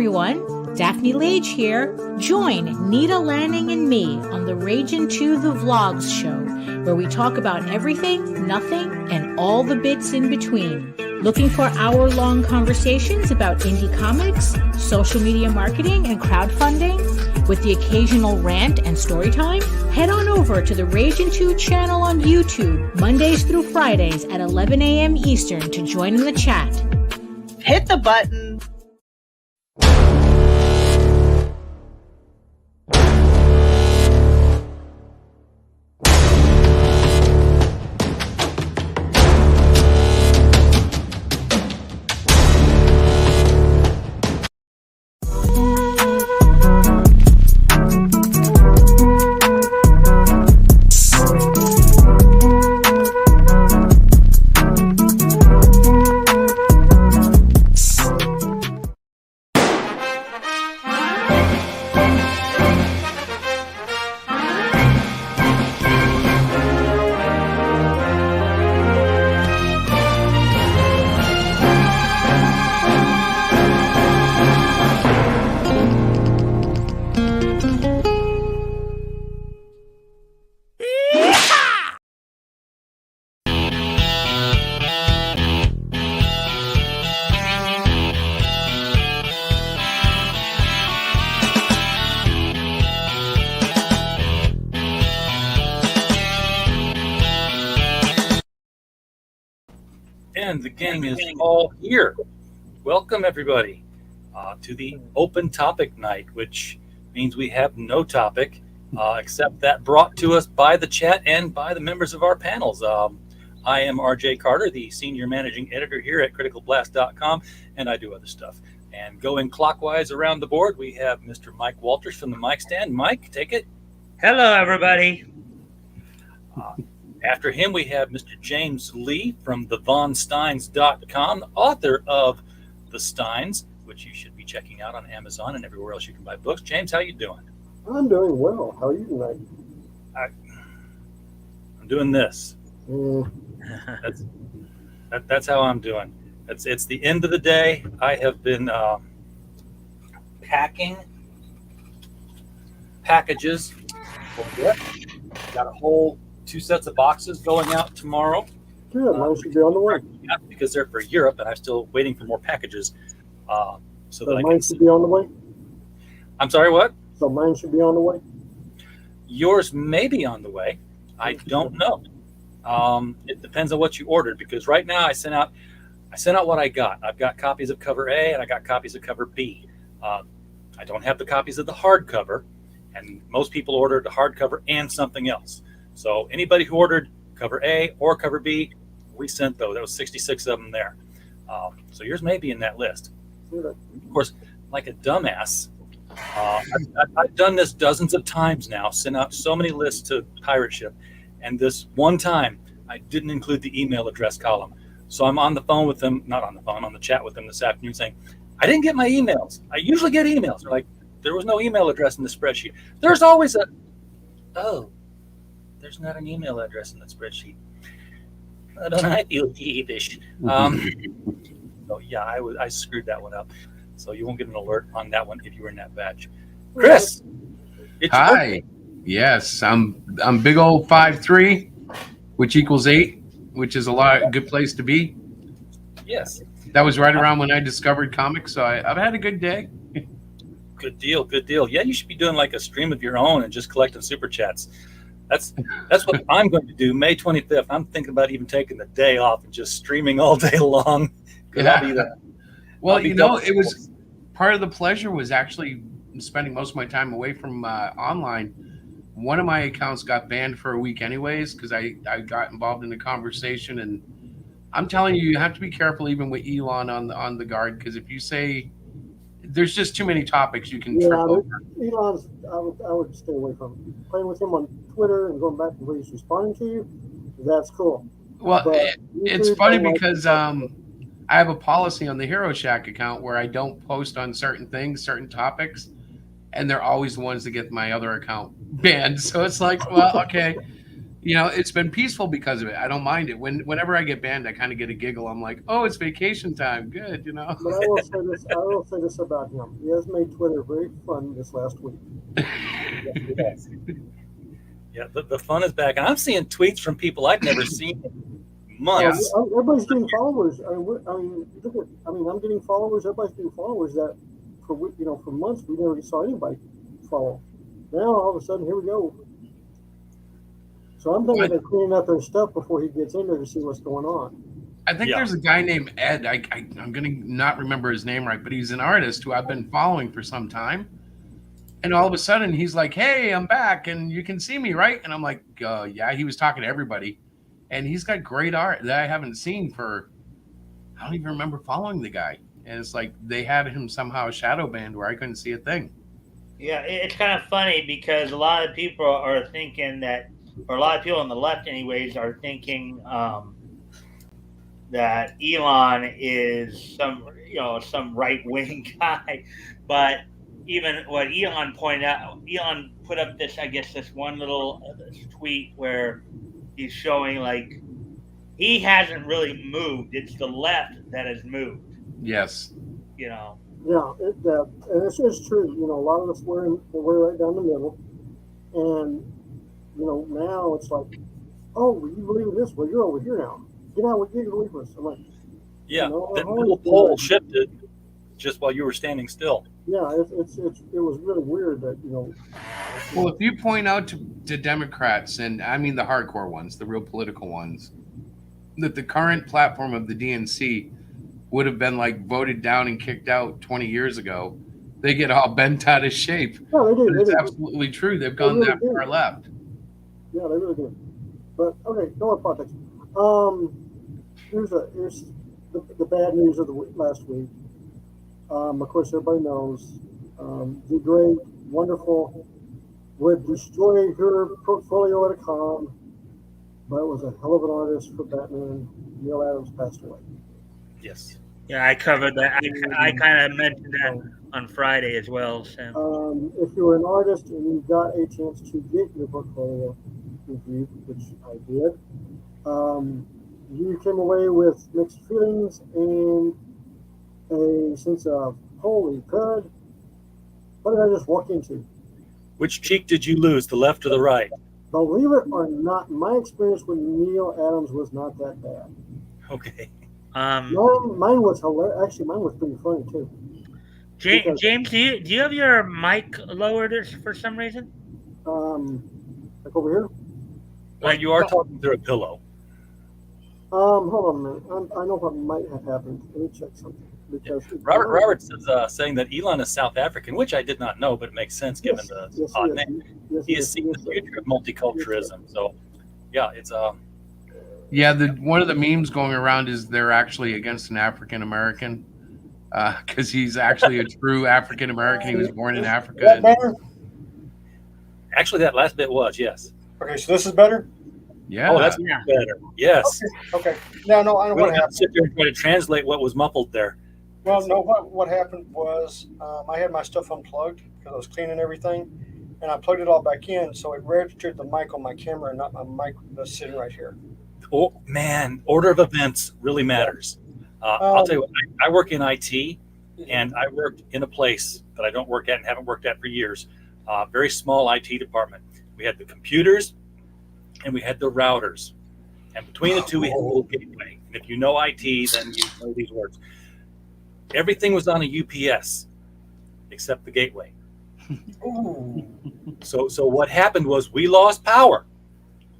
everyone, Daphne Lage here. Join Nita Lanning and me on the Ragin' to the Vlogs show, where we talk about everything, nothing, and all the bits in between. Looking for hour-long conversations about indie comics, social media marketing, and crowdfunding, with the occasional rant and story time? Head on over to the Ragin' 2 channel on YouTube, Mondays through Fridays at 11 a.m. Eastern to join in the chat. Hit the button. And the gang is all here. Welcome, everybody, to the open topic night, which means we have no topic except that brought to us by the chat and by the members of our panels. I am RJ Carter, the senior managing editor here at criticalblast.com, and I do other stuff. And going clockwise around the board, we have Mr. Mike Walters from the mic stand. Mike, take it. Hello, everybody. After him, we have Mr. James Lee from thevonsteins.com, author of The Steins, which you should be checking out on Amazon and everywhere else you can buy books. James, how you doing? I'm doing well. How are you tonight? I'm doing this. That's how I'm doing. It's the end of the day. I have been packing packages. Got a whole 2 sets of boxes going out tomorrow. Good, mine should be on the way. Because they're for Europe, and I'm still waiting for more packages. So that mine should be on the way? I'm sorry, what? So mine should be on the way? Yours may be on the way. I don't know. It depends on what you ordered, because right now I sent out what I got. I've got copies of cover A and I got copies of cover B. I don't have the copies of the hardcover, and most people ordered the hardcover and something else. So anybody who ordered cover A or cover B, we sent those. There was 66 of them there. So yours may be in that list. Of course, like a dumbass, I've done this dozens of times now, sent out so many lists to Pirate Ship, and this one time I didn't include the email address column. So I'm on the phone with them, not on the phone, on the chat with them this afternoon saying, I didn't get my emails. I usually get emails. They're like, there was no email address in the spreadsheet. There's always there's not an email address in the spreadsheet. I don't know, I feel peevish. So yeah, I screwed that one up. So you won't get an alert on that one if you were in that batch. Chris. Hi. Yes, I'm big old 5'3", which equals 8, which is a good place to be. Yes. That was right around when I discovered comics, so I've had a good day. Good deal. Yeah, you should be doing like a stream of your own and just collecting super chats. That's what I'm going to do. May 25th. I'm thinking about even taking the day off and just streaming all day long. Yeah. Well, it was part of the pleasure was actually spending most of my time away from online. One of my accounts got banned for a week anyways because I got involved in a conversation, and I'm telling you have to be careful even with Elon on the guard, because if you say there's just too many topics you can trip over. Elon's, I would stay away from him. Playing with him on Twitter and going back to where he's responding to you, that's cool. Well, it's funny because I have a policy on the Hero Shack account where I don't post on certain things, certain topics, and they're always the ones that get my other account banned. So it's like, well, okay, It's been peaceful because of it. I don't mind it. Whenever I get banned, I kind of get a giggle. I'm like, oh, it's vacation time. Good, But I will say this. I will say this about him. He has made Twitter very fun this last week. Yes. Yeah, the fun is back, and I'm seeing tweets from people I've never seen in months. Everybody's getting followers. I'm getting followers. Everybody's getting followers that for months we never saw anybody follow. Now all of a sudden, here we go. So I'm thinking they're cleaning up their stuff before he gets in there to see what's going on. I think there's a guy named Ed. I'm going to not remember his name right, but he's an artist who I've been following for some time. And all of a sudden, he's like, hey, I'm back, and you can see me, right? And I'm like, yeah, he was talking to everybody. And he's got great art that I haven't seen I don't even remember following the guy. And it's like they had him somehow shadow banned where I couldn't see a thing. Yeah, it's kind of funny because a lot of people are thinking that, or a lot of people on the left anyways, are thinking that Elon is some right-wing guy. But even what Elon pointed out, Elon put up this one little tweet where he's showing like he hasn't really moved. It's the left that has moved. Yes. Yeah, and this is true. A lot of us we're right down the middle, and now it's like, oh, you believe in this? Well, you're over here now. Get out with your believers. I'm like, yeah, that little pole shifted just while you were standing still. Yeah, it was really weird that Well, if you point out to Democrats, and I mean the hardcore ones, the real political ones, that the current platform of the DNC would have been like voted down and kicked out 20 years ago, they get all bent out of shape. No, they do. But it's absolutely true. They've gone that far left. Yeah, they really do. But okay, no more politics. Here's the bad news of the last week. Of course, everybody knows the great, wonderful, would destroy your portfolio at a con, but was a hell of an artist for Batman. Neil Adams passed away. Yes. Yeah, I covered that. I kind of mentioned that on Friday as well. So. If you were an artist and you got a chance to get your portfolio reviewed, which I did, you came away with mixed feelings and a sense of, holy crud, what did I just walk into? Which cheek did you lose, the left or the right? Believe it or not, my experience with Neil Adams was not that bad. Okay. Mine was hilarious. Actually, mine was pretty funny too. James, do you have your mic lowered for some reason? Like over here. Well, you are talking through a pillow. Hold on a minute. I know what might have happened. Let me check something. Because Robert is saying that Elon is South African, which I did not know, but it makes sense given the odd name. He has seen the future of multiculturalism. So, yeah, it's Yeah, one of the memes going around is they're actually against an African American because he's actually a true African American. He was born in Africa. Is that better? Actually, that last bit was, yes. Okay, so this is better? Yeah. Oh, that's better. Yes. Okay. No, I know We what don't have to happened. sit there and try to translate what was muffled there. Well, no, what happened was I had my stuff unplugged because I was cleaning everything, and I plugged it all back in, so it registered the mic on my camera and not my mic that's sitting right here. Oh, man, order of events really matters. I'll tell you what, I work in IT, and I worked in a place that I don't work at and haven't worked at for years, very small IT department. We had the computers, and we had the routers. And between the two, we had a little gateway. And if you know IT, then you know these words. Everything was on a UPS except the gateway. So what happened was we lost power,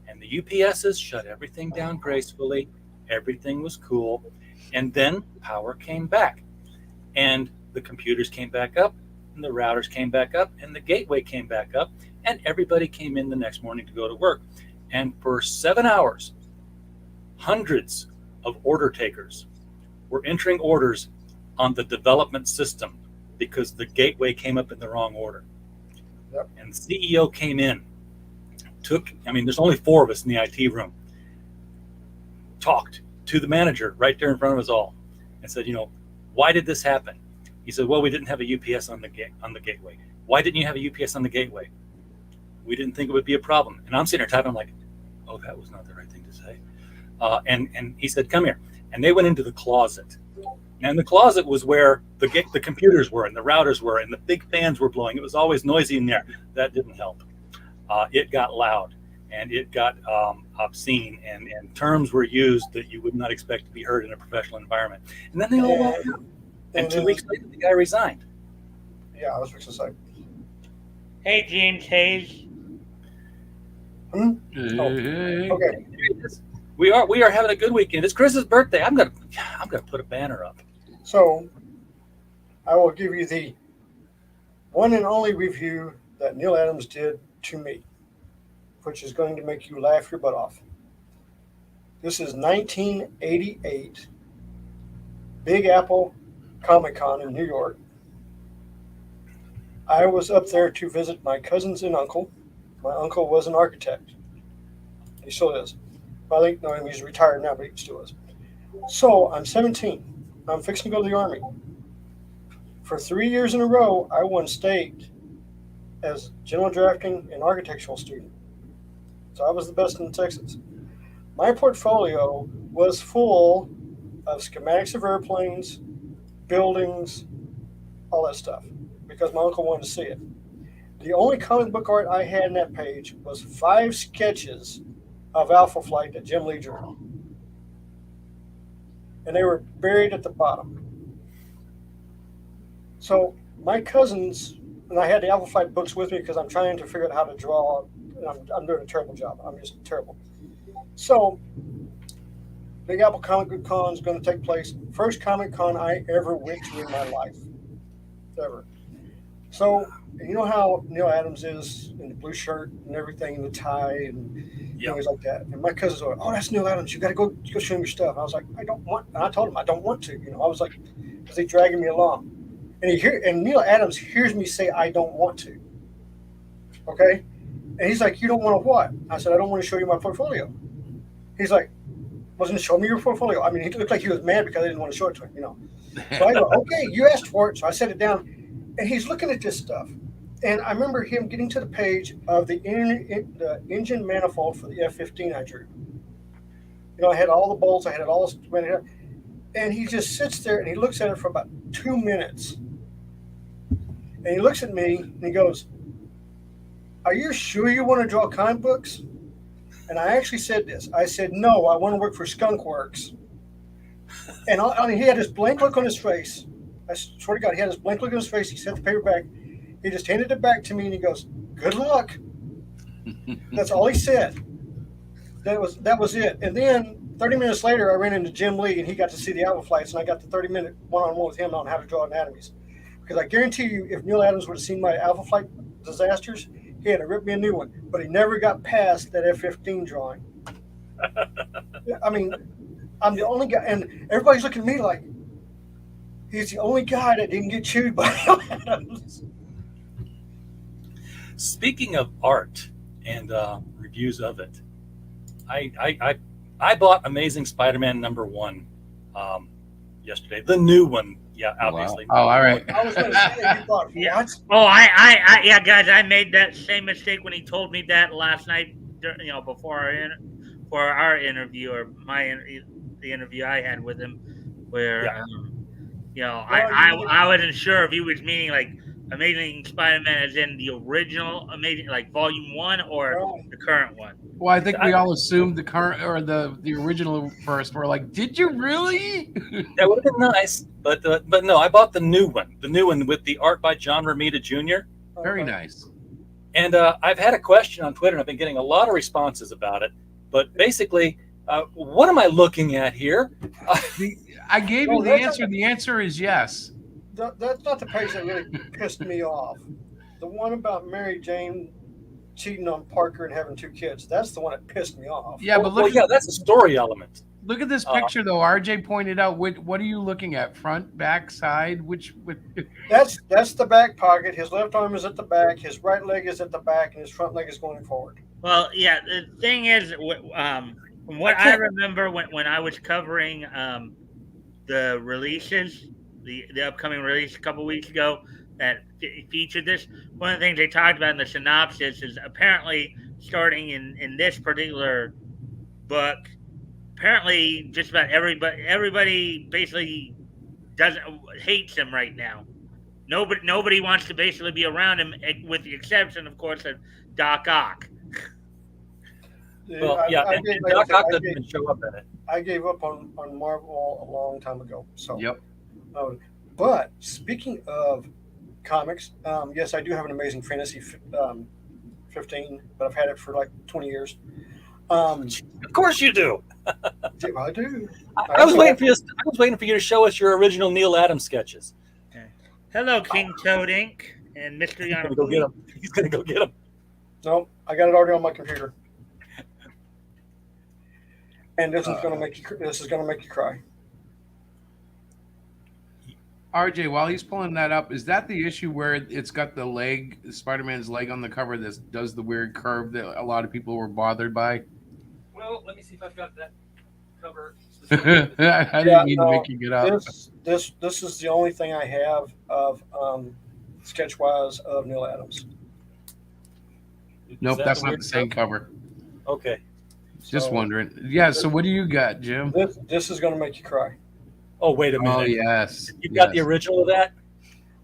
and the UPSs shut everything down gracefully. Everything was cool, and then power came back, and the computers came back up, and the routers came back up, and the gateway came back up, and everybody came in the next morning to go to work. And for 7 hours, hundreds of order takers were entering orders on the development system because the gateway came up in the wrong order. Yep. And the CEO came in, there's only 4 of us in the IT room, talked to the manager right there in front of us all and said, why did this happen? He said, well, we didn't have a UPS on the gateway. Why didn't you have a UPS on the gateway? We didn't think it would be a problem. And I'm sitting there typing, I'm like, Oh, that was not the right thing to say. And he said, "Come here." And they went into the closet. And the closet was where the computers were and the routers were and the big fans were blowing. It was always noisy in there. That didn't help. It got loud and it got obscene, and terms were used that you would not expect to be heard in a professional environment. And then they all walked out. And 2 weeks later, the guy resigned. Yeah, I was fixing to say. Hey, James Hayes. Okay. We are having a good weekend. It's Chris's birthday. I'm gonna put a banner up. So, I will give you the one and only review that Neil Adams did to me, which is going to make you laugh your butt off. This is 1988, Big Apple Comic-Con in New York. I was up there to visit my cousins and uncle. My uncle was an architect. He still is. I think, no, he's retired now, but he still is. So I'm 17. I'm fixing to go to the Army. For 3 years in a row, I won state as general drafting and architectural student. So I was the best in Texas. My portfolio was full of schematics of airplanes, buildings, all that stuff, because my uncle wanted to see it. The only comic book art I had in that page was 5 sketches of Alpha Flight that Jim Lee drew. And they were buried at the bottom. So my cousins, and I had the Alpha Flight books with me because I'm trying to figure out how to draw. I'm doing a terrible job. I'm just terrible. So Big Apple Comic Con is going to take place. First Comic Con I ever went to in my life. Ever. So, you know how Neil Adams is in the blue shirt and everything, and the tie and things like that. And my cousins were, "Oh, that's Neil Adams. You got to go show him your stuff." And I was like, "I don't want." And I told him I don't want to. I was like, because they dragging me along. And Neil Adams hears me say I don't want to. Okay, and he's like, "You don't want to what?" I said, "I don't want to show you my portfolio." He's like, "Wasn't show me your portfolio?" I mean, he looked like he was mad because I didn't want to show it to him. So I go, "Okay, you asked for it," so I set it down. And he's looking at this stuff. And I remember him getting to the page of the engine manifold for the F-15 I drew. I had all the bolts. I had it all. And he just sits there and he looks at it for about 2 minutes. And he looks at me and he goes, "Are you sure you want to draw comic books?" And I actually said this. I said, "No, I want to work for Skunk Works." And he had this blank look on his face. I swear to God, he had this blank look on his face. He set the paper back. He just handed it back to me and he goes, "Good luck." That's all he said. That was it. And then 30 minutes later, I ran into Jim Lee and he got to see the Alpha Flights, and I got the 30-minute one-on-one with him on how to draw anatomies. Because I guarantee you, if Neil Adams would have seen my Alpha Flight disasters, he had to rip me a new one. But he never got past that F-15 drawing. I mean, I'm the only guy, and everybody's looking at me like, he's the only guy that didn't get chewed by Adams. Speaking of art and reviews of it, I bought Amazing Spider-Man #1 yesterday. The new one, obviously. Wow. Oh, all right. I was going to say, you thought, what? Oh, yeah, guys, I made that same mistake when he told me that last night. Before our interview, or the interview I had with him, where I wasn't sure if he was meaning like Amazing Spider-Man as in the original Amazing, like Volume 1, or the current one. Well, I think we all assumed the current or the original first. We're like, did you really? That would have been nice, but no, I bought the new one with the art by John Romita Jr. Very nice. And I've had a question on Twitter, and I've been getting a lot of responses about it. But basically, what am I looking at here? I gave you the answer. The answer is yes. That's not the page that really pissed me off. The one about Mary Jane cheating on Parker and having 2 kids. That's the one that pissed me off. Yeah, but look. That's a story element. Look at this picture, though. RJ pointed out. What are you looking at? Front, back, side? Which? That's the back pocket. His left arm is at the back. His right leg is at the back, and his front leg is going forward. Well, yeah. The thing is, from what I remember when I was covering the releases, the upcoming release a couple weeks ago that featured this, one of the things they talked about in the synopsis is apparently starting in this particular book. Apparently, just about everybody basically hates him right now. Nobody wants to basically be around him, with the exception, of course, of Doc Ock. Well, yeah, and Doc Ock doesn't even show up in it. I gave up on Marvel a long time ago. So Yep. But speaking of comics, yes, I do have an Amazing Fantasy 15, but I've had it for like 20 years. Of course you do. I do. I was waiting for you to show us your original Neil Adams sketches. Hello, King Toad Inc. and Mr. He's gonna go get him. He's gonna go get him. No, I got it already on my computer. And this is gonna make you cry. RJ, while he's pulling that up, is that the issue where it's got the leg, Spider-Man's leg on the cover that does the weird curve that a lot of people were bothered by? Well, let me see if I've got that cover. I didn't mean to make you get up. This is the only thing I have of sketch-wise of Neil Adams. Nope, that's not the same cover. Okay. Just wondering. Yeah, so what do you got, Jim? This is going to make you cry. Oh, wait a minute. Oh, yes. You got the original of that?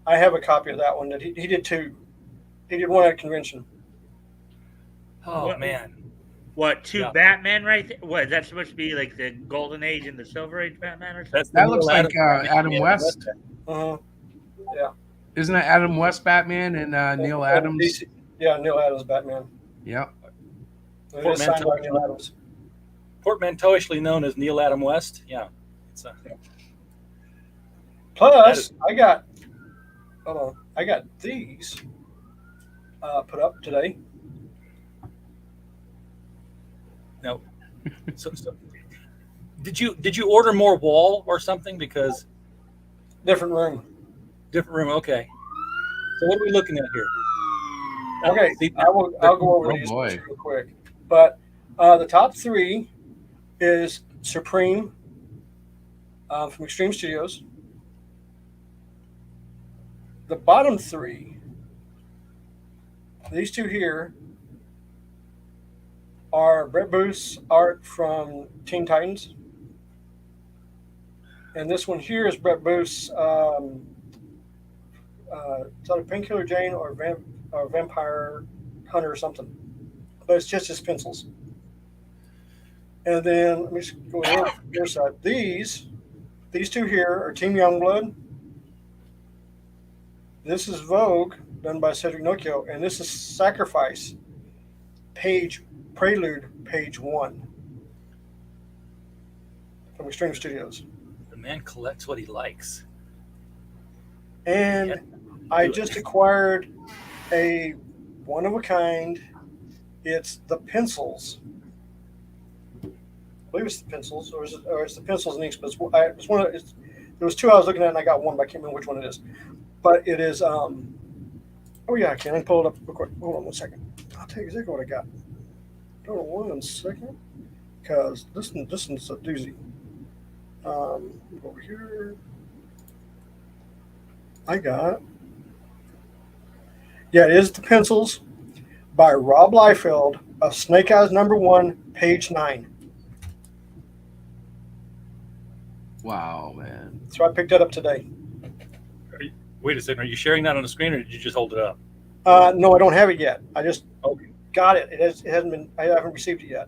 I have a copy of that one. That he did two. He did one at a convention. Oh, man. What, two Batman right there? What, that's supposed to be like the Golden Age and the Silver Age Batman or something? That looks like Adam West. Uh-huh. Yeah. Isn't that Adam West Batman and Neil Adams? Yeah, Neil Adams Batman. Yeah. Portmanteauishly known as Neil Adam West. Yeah. Plus, I got these put up today. No. So, did you order more wall or something? Because different room. Okay. So what are we looking at here? Okay, I'll go over these real quick. But the top three is Supreme from Extreme Studios. The bottom three, these two here, are Brett Booth's art from Teen Titans. And this one here is Brett Booth's it's either Painkiller Jane or Vampire Hunter or something. But it's just his pencils. And then let me just go to the other side. These two here are Team Youngblood. This is Vogue, done by Cedric Nocchio, and this is Sacrifice, Prelude, page 1 from Extreme Studios. The man collects what he likes. And I just acquired a one of a kind. It's the pencils. I believe it's the pencils, or it's the pencils and inks. But it's one of there was two I was looking at, and I got one, but I can't remember which one it is. But it is. Oh yeah, I can pull it up real quick. Hold on 1 second. I'll tell you exactly what I got. Hold on 1 second, because this one's a doozy. Over here, I got. Yeah, it is the pencils by Rob Liefeld of Snake Eyes #1, page 9. Wow, man! So I picked that up today. Wait a second. Are you sharing that on the screen, or did you just hold it up? No, I don't have it yet. I just got it. It hasn't been. I haven't received it yet.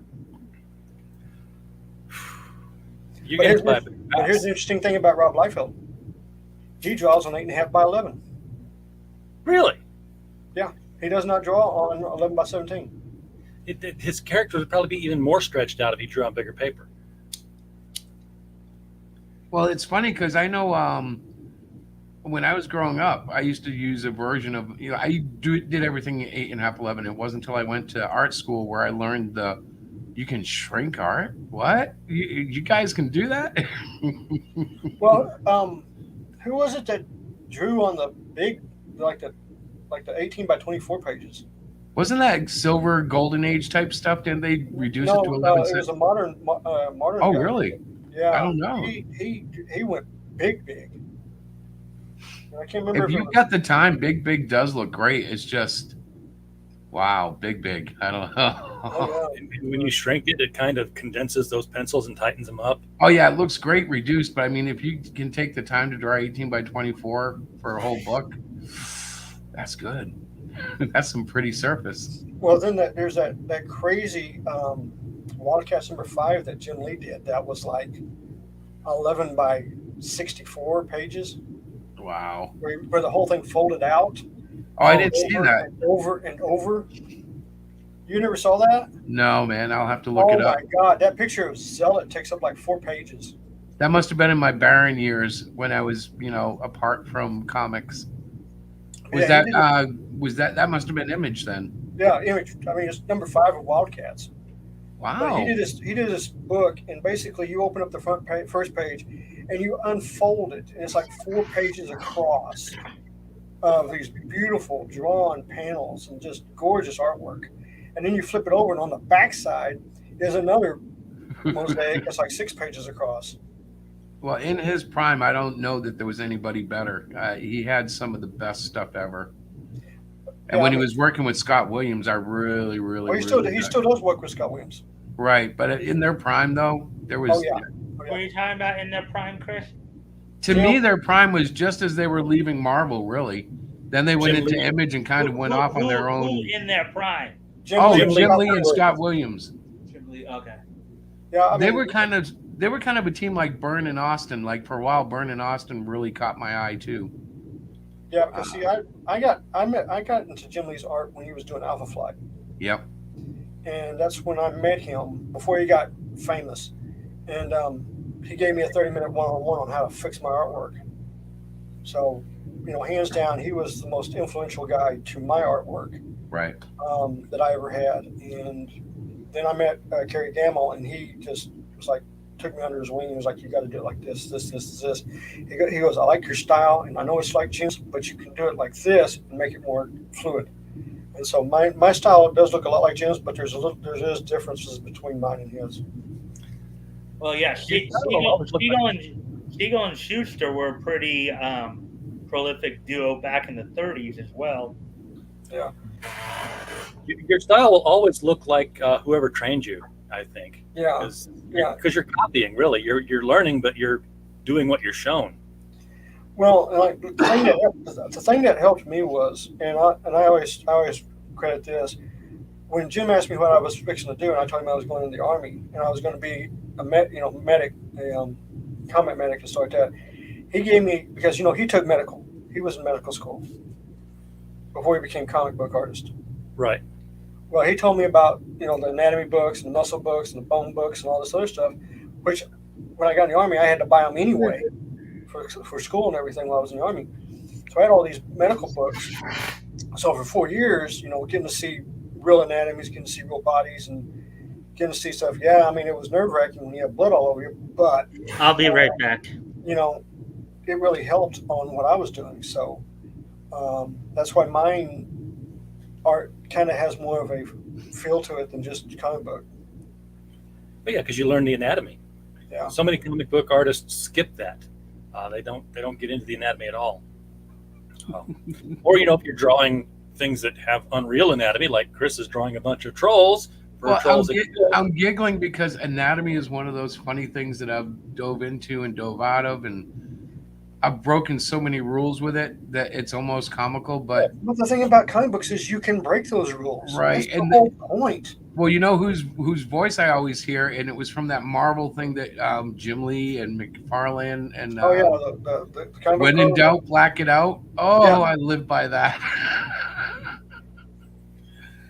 Here's the interesting thing about Rob Liefeld. He draws on 8.5 by 11. Really? Yeah, he does not draw on 11 by 17. His character would probably be even more stretched out if he drew on bigger paper. Well, it's funny because I know when I was growing up, I used to use a version of, I did everything in 8.5, 11. It wasn't until I went to art school where I learned you can shrink art. What? You guys can do that? Well, who was it that drew on the big, like the 18 by 24 pages? Wasn't that silver golden age type stuff? Didn't they reduce it to 11? No, it was a modern. Oh, guy. Really? Yeah. I don't know. He went big. I can't remember. If you've got the time, big does look great. It's just Wow, big. I don't know. Oh, yeah. And when you shrink it, it kind of condenses those pencils and tightens them up. Oh yeah, it looks great reduced, but I mean, if you can take the time to draw 18 by 24 for a whole book, that's good. That's some pretty surface. Well, then there's that crazy Wildcats #5 that Jim Lee did. That was like 11 by 64 pages, Wow. where the whole thing folded out. Oh, I didn't see that. And over and over. You never saw that? No, man, I'll have to look it up. Oh my God, that picture of Zealot takes up like 4 pages. That must have been in my barren years when I was, apart from comics. Yeah, That must have been Image then? Yeah, Image. I mean, it's #5 of Wildcats. But Wow. he did this book, and basically you open up the first page, and you unfold it, and it's like 4 pages across of these beautiful drawn panels and just gorgeous artwork. And then you flip it over, and on the back side is another mosaic that's like 6 pages across. Well, in his prime, I don't know that there was anybody better. He had some of the best stuff ever. And when he was working with Scott Williams, I really, really. Well, he still does work with Scott Williams. Right, but in their prime, though, there was. Oh yeah. What are you talking about in their prime, Chris? To me, their prime was just as they were leaving Marvel, really. Then they went into Image and kind of went off on their own. Who in their prime? Jim Lee and Scott Williams. Jim Lee, okay. Yeah, I mean, They were kind of a team like Byrne and Austin. Like for a while, Byrne and Austin really caught my eye too. Yeah, because see, I got into Jim Lee's art when he was doing Alpha Flight. Yep. And that's when I met him before he got famous. And he gave me a 30-minute one-on-one on how to fix my artwork. So, hands down, he was the most influential guy to my artwork. Right. That I ever had. And then I met Kerry Gamble, and he just was like, took me under his wing and was like, you got to do it like this. He goes, I like your style, and I know it's like Jim's, but you can do it like this and make it more fluid. And so my style does look a lot like Jim's, but there's differences between mine and his. Well, yeah, Siegel and Schuster were a pretty prolific duo back in the 30s as well. Yeah. Your style will always look like whoever trained you, I think. Yeah. Because you're copying, really. You're learning, but you're doing what you're shown. Well, like the thing that helped me was, and I always credit this. When Jim asked me what I was fixing to do, and I told him I was going in the Army and I was going to be a medic, combat medic and stuff like that, he gave me, because he took medical. He was in medical school before he became comic book artist. Right. Well, he told me about the anatomy books and the muscle books and the bone books and all this other stuff, which when I got in the Army, I had to buy them anyway for school and everything while I was in the Army. So I had all these medical books. So for 4 years, getting to see real anatomies, getting to see real bodies, and getting to see stuff. Yeah, I mean, it was nerve-wracking when you have blood all over you, but I'll be right back. It really helped on what I was doing. So that's why mine art kind of has more of a feel to it than just comic book. But yeah, because you learn the anatomy. Yeah. So many comic book artists skip that. They don't get into the anatomy at all. Or if you're drawing things that have unreal anatomy, like Chris is drawing a bunch of trolls. I'm giggling because anatomy is one of those funny things that I've dove into and dove out of, and I've broken so many rules with it that it's almost comical. But the thing about comic books is you can break those rules. Right. That's the whole point. Well, whose voice I always hear, and it was from that Marvel thing that Jim Lee and McFarlane and the comic when in doubt, black it out. Oh, yeah. I live by that.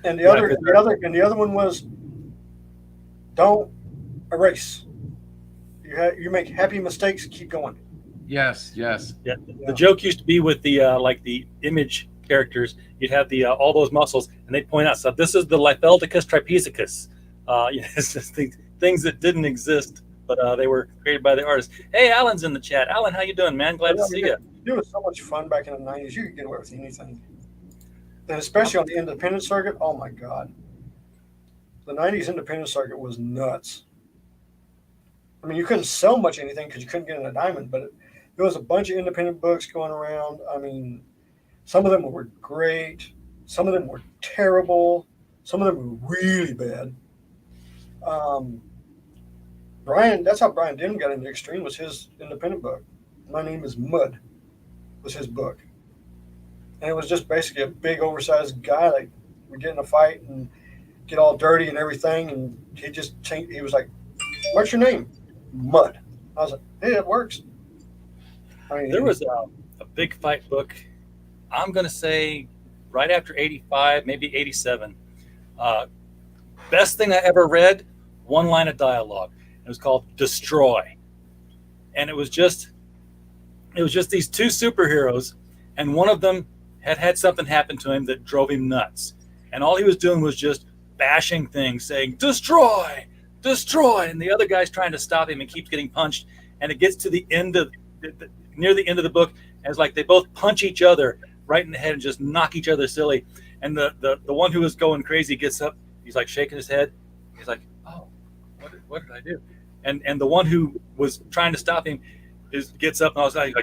And the other one was, don't erase. You make happy mistakes. Keep going. Yes. Yeah. The joke used to be with the the Image characters. You'd have the all those muscles, and they'd point out stuff. This is the Lithaldicus trapezicus. It's just things that didn't exist, but they were created by the artist. Hey, Alan's in the chat. Alan, how you doing, man? Glad to see you. It was so much fun back in the 90s. You could get away with anything. And especially on the independent circuit, oh my God. The 90s independent circuit was nuts. I mean, you couldn't sell much anything because you couldn't get in a diamond, but there was a bunch of independent books going around. I mean, some of them were great. Some of them were terrible. Some of them were really bad. Brian, that's how Brian Denham got into Extreme, was his independent book. My Name is Mud was his book. And it was just basically a big oversized guy that would get in a fight and get all dirty and everything. And he just changed. He was like, "What's your name?" Mud. I was like, "Hey, it works." I mean, There was a big fight book, I'm going to say right after 85, maybe 87. Best thing I ever read, one line of dialogue. It was called Destroy. And it was just these two superheroes, and one of them had something happen to him that drove him nuts. And all he was doing was just bashing things, saying, "Destroy, destroy." And the other guy's trying to stop him and keeps getting punched. And it gets to the end of near the end of the book, and it's like they both punch each other right in the head and just knock each other silly. And the one who was going crazy gets up. He's like shaking his head. He's like, "Oh, what did I do?" And the one who was trying to stop him gets up, and I was like,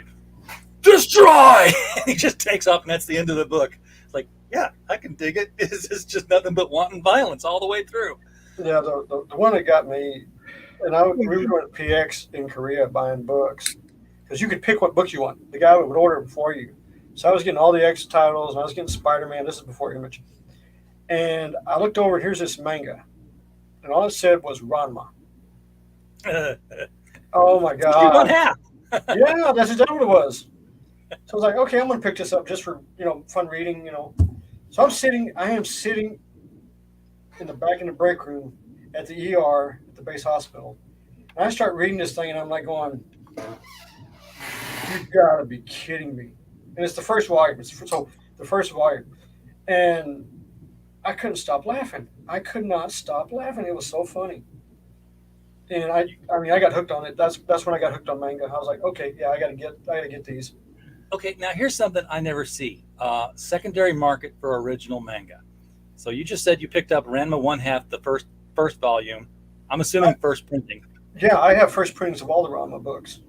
"Destroy!" And he just takes off, and that's the end of the book. It's like, yeah, I can dig it. It's just nothing but wanton violence all the way through. Yeah, the one that got me, and we were going to PX in Korea buying books, because you could pick what book you want. The guy would order them for you. So I was getting all the X titles, and I was getting Spider-Man. This is before Image. And I looked over, and here's this manga. And all it said was Ranma. Oh, my God. One half. Yeah, that's exactly what it was. So I was like, okay, I'm going to pick this up just for, fun reading, So I am sitting in the back in the break room at the ER at the base hospital. And I start reading this thing, and I'm like going, "You gotta be kidding me." And it's the first volume. So the first volume. And I couldn't stop laughing. I could not stop laughing. It was so funny. And I got hooked on it. That's when I got hooked on manga. I was like, okay, yeah, I gotta get these. Okay, now here's something I never see. Secondary market for original manga. So you just said you picked up Ranma 1/2, the first volume. I'm assuming first printing. Yeah, I have first printings of all the Ranma books.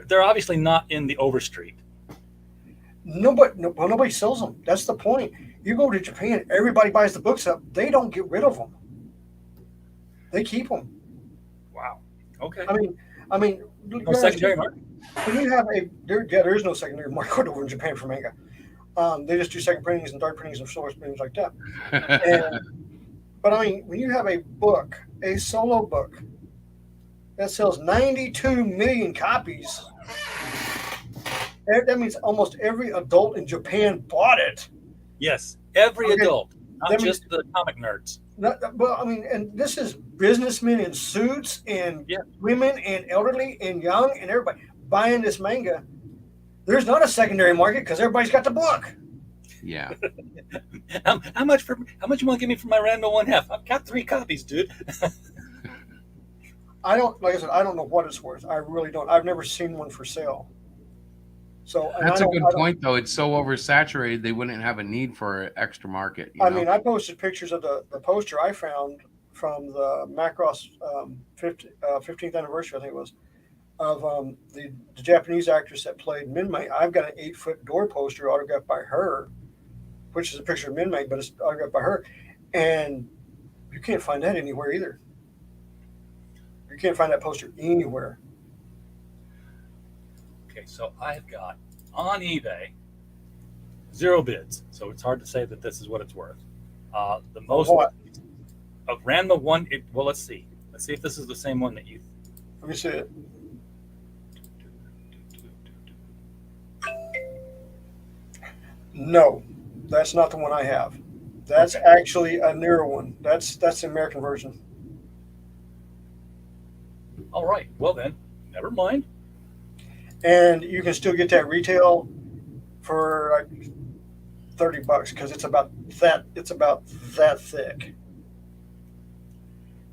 They're obviously not in the Overstreet. Nobody sells them. That's the point. You go to Japan, everybody buys the books up. They don't get rid of them. They keep them. Wow. Okay. I mean, No secondary market. When you have there is no secondary market over in Japan for manga. They just do second printings and third printings and source printings like that. But when you have a book, a solo book that sells 92 million copies, that means almost every adult in Japan bought it. Yes, every adult, not That just the comic nerds. And this is businessmen in suits and women and elderly and young and everybody buying this manga. There's not a secondary market because everybody's got the book. Yeah. How much you want to give me for my Ranma 1/2? I've got 3 copies, dude. I don't know what it's worth. I really don't. I've never seen one for sale. So that's a good point, though. It's so oversaturated, they wouldn't have a need for an extra market. I posted pictures of the poster I found from the Macross 15th anniversary, I think it was, of the Japanese actress that played Minmay. I've got an 8-foot door poster autographed by her, which is a picture of Minmay, but it's autographed by her. And you can't find that anywhere either. You can't find that poster anywhere. Okay, so I've got on eBay 0 bids, so it's hard to say that this is what it's worth. The most of Ranma 1. Well, let's see. Let's see if this is the same one that you. Let me see it. No, that's not the one I have. That's actually a newer one. That's the American version. All right. Well then, never mind. And you can still get that retail for like $30 because it's about that. It's about that thick.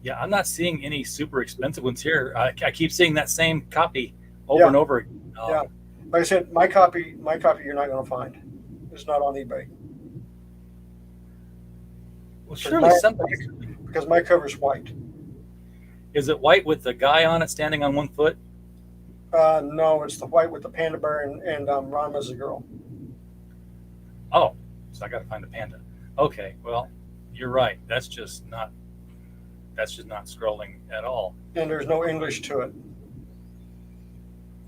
Yeah, I'm not seeing any super expensive ones here. I keep seeing that same copy over and over again. Yeah, like I said, my copy, you're not going to find. It's not on eBay. Well, surely somebody. Because my cover's white. Is it white with the guy on it standing on 1 foot? No, it's the white with the panda bear and Ranma's the girl. Oh, so I got to find the panda. Okay, well, you're right. That's just not scrolling at all. And there's no English to it.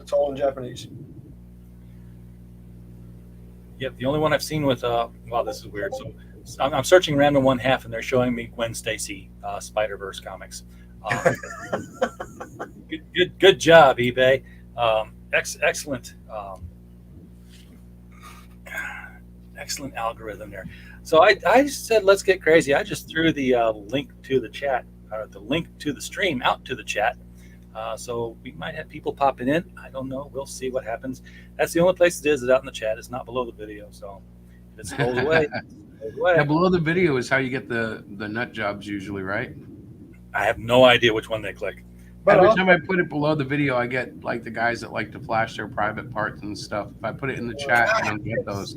It's all in Japanese. Yep, the only one I've seen with wow, this is weird. So I'm searching random one half, and they're showing me Gwen Stacy Spider-Verse comics. Good job, eBay. Excellent excellent algorithm there. So I said let's get crazy. I just threw the link to the chat, or the link to the stream out to the chat. So we might have people popping in. I don't know. We'll see what happens. That's the only place it is out in the chat. It's not below the video. So if it scrolls away, it goes away. Yeah, below the video is how you get the nut jobs usually, right? I have no idea which one they click. But Every time I put it below the video, I get like the guys that like to flash their private parts and stuff. If I put it in the chat, I don't get those.